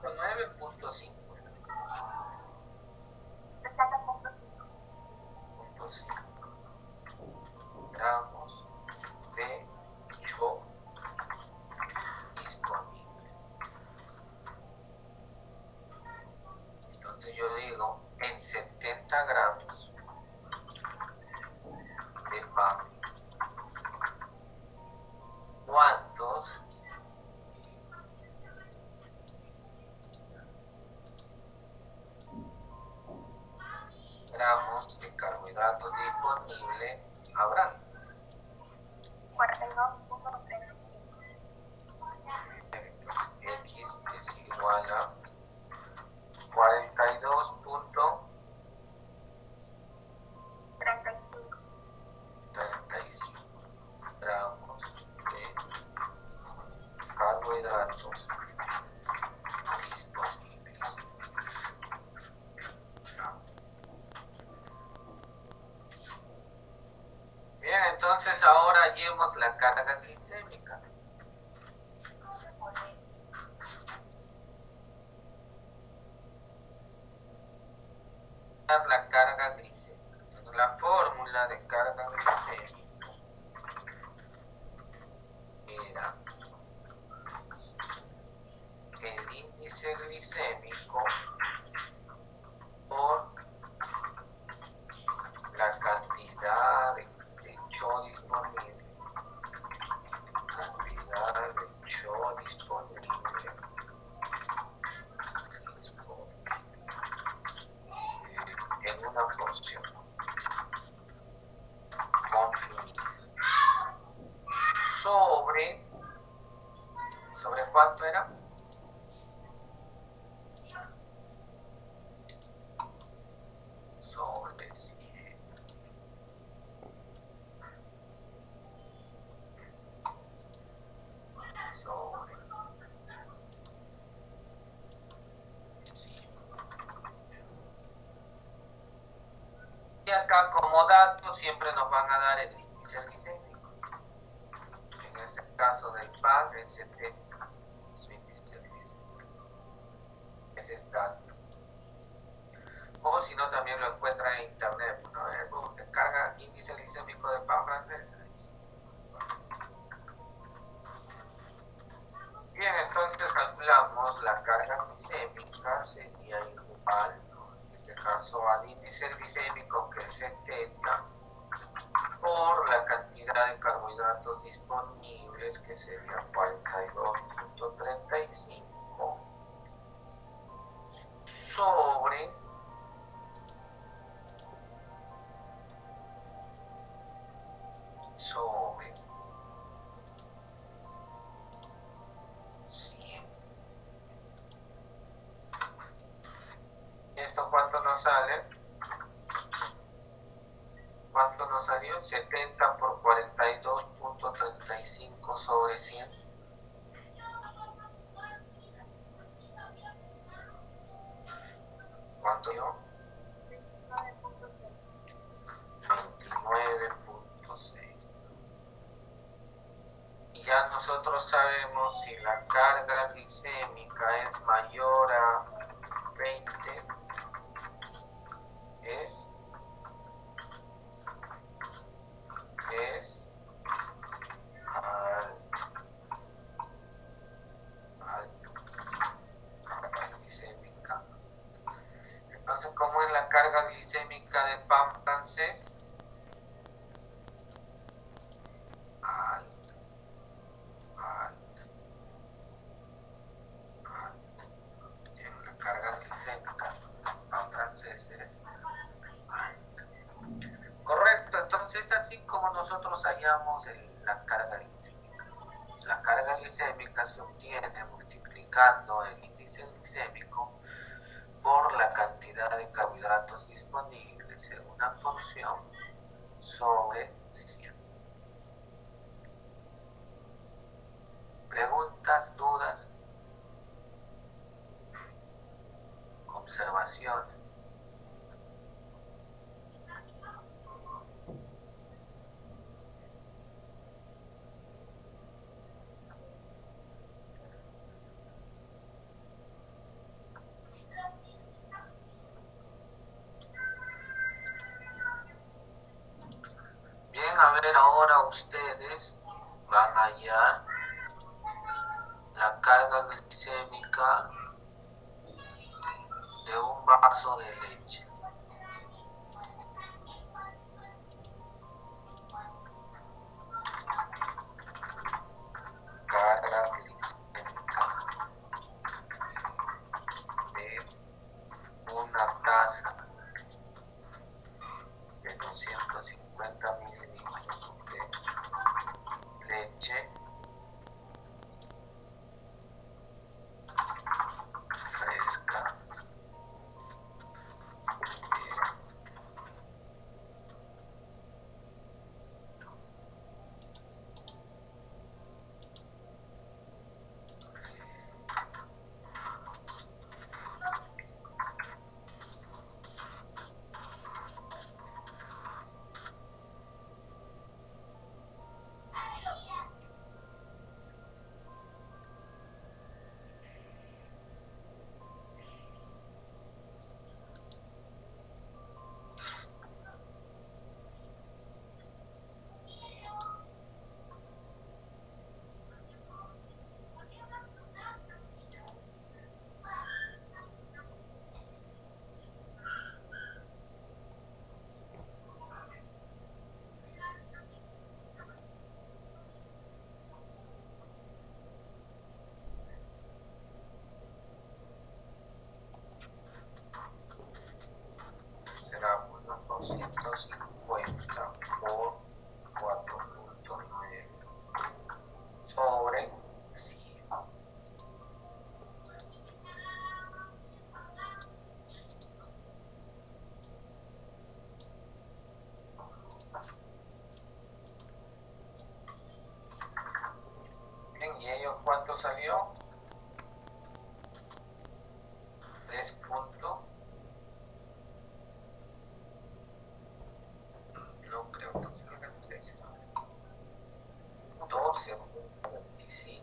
9.5. 60.5. Gramos de cho disponible. Entonces yo digo, en 70 gramos de pan, ¿cuántos gramos de carbohidratos disponibles habrá? 42.35. X es igual a 42.35 gramos de carbohidratos disponibles. Bien, entonces ahora hallemos la carga glicémica. La carga glicémica. La fórmula de carga glicémica era el índice glicémico por la cantidad de cho disponible. Cantidad de cho disponible en una porción consumida ¿sobre cuánto era? Sobre 100. Sobre 100. Y acá como dato siempre nos van a dar el índice glicémico. En este caso del pan, el 70, su índice glicémico. Ese es dato. O si no, también lo encuentran en internet. A ver, carga índice glicémico de pan francés. glicémica sería igual, en este caso, al índice glicémico, que es 70, por la cantidad de carbohidratos disponibles, que sería 42.35, sobre sobre 100. ¿Esto cuánto nos sale? ¿Cuánto nos salió? 70 por 42.35 sobre 100. ¿Cuánto dio? 29.6. Y ya nosotros sabemos si la carga glicémica es mayor a 20, es carga glicémica. Entonces, ¿cómo es la carga glicémica del pan francés? Alta, alta, alta. Bien, la carga glicémica del pan francés es alta. Correcto, entonces así como nosotros hallamos la carga glicémica. La carga glicémica se obtiene multiplicando el índice glicémico por la cantidad de carbohidratos disponibles en una porción sobre 100. ¿Preguntas, dudas, observaciones? Bien, a ver, ahora ustedes van a hallar la carga glicémica de un vaso de leche. Carga glicémica de una taza de 250 mililitros de leche fresca. Será unos 250 por 4.9 sobre 100. Bien, ¿y ellos cuánto salió? 3 puntos. No creo que salga 3. 12.25.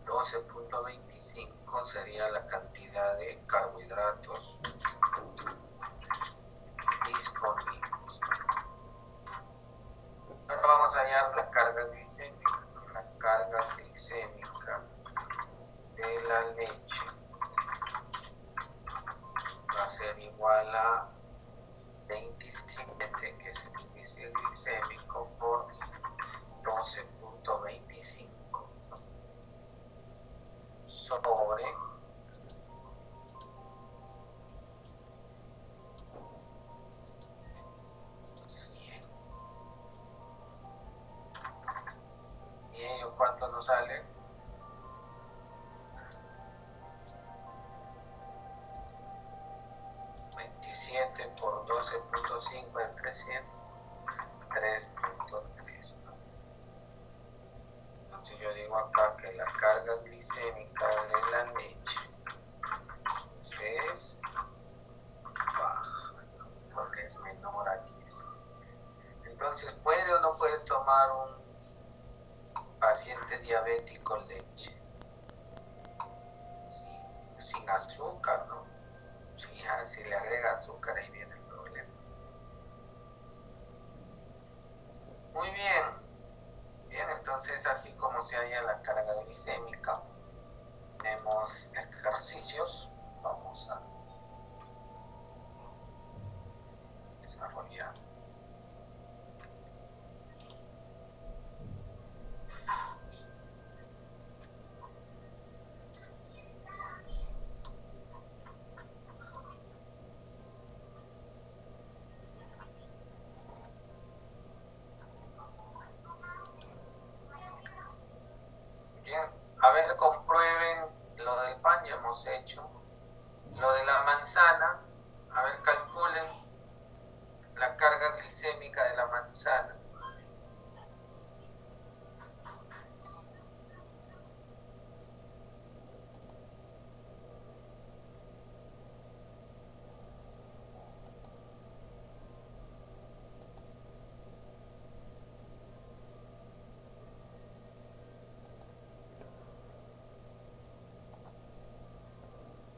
12.25 sería la cantidad de carbohidratos disponibles. Ahora vamos a hallar la carga glicémica. La igual a 27, que es el índice glicémico, por 12.25 sobre 100. ¿Y ello cuánto nos sale? 27 por 12.5 entre 100, 3.3. Entonces yo digo acá que la carga glicémica de la leche es baja, porque es menor a 10. Entonces, ¿puede o no puede tomar un paciente diabético leche? Sí, sin azúcar, ¿no? Sí, si le agrega azúcar, ahí viene el problema. Muy bien. Bien, entonces así como se halla la carga glicémica, tenemos ejercicios. Vamos a desarrollar. Bien, a ver, comprueben lo del pan, ya hemos hecho. Lo de la manzana, a ver, calculen la carga glicémica de la manzana.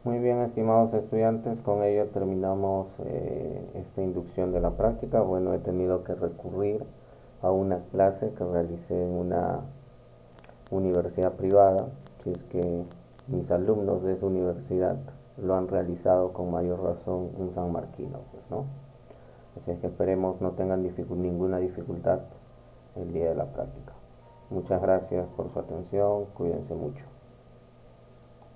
Muy bien, estimados estudiantes, con ello terminamos esta inducción de la práctica. Bueno, he tenido que recurrir a una clase que realicé en una universidad privada, si es que mis alumnos de esa universidad lo han realizado con mayor razón un sanmarquino, pues, ¿no? Así es que esperemos no tengan ninguna dificultad el día de la práctica. Muchas gracias por su atención, cuídense mucho.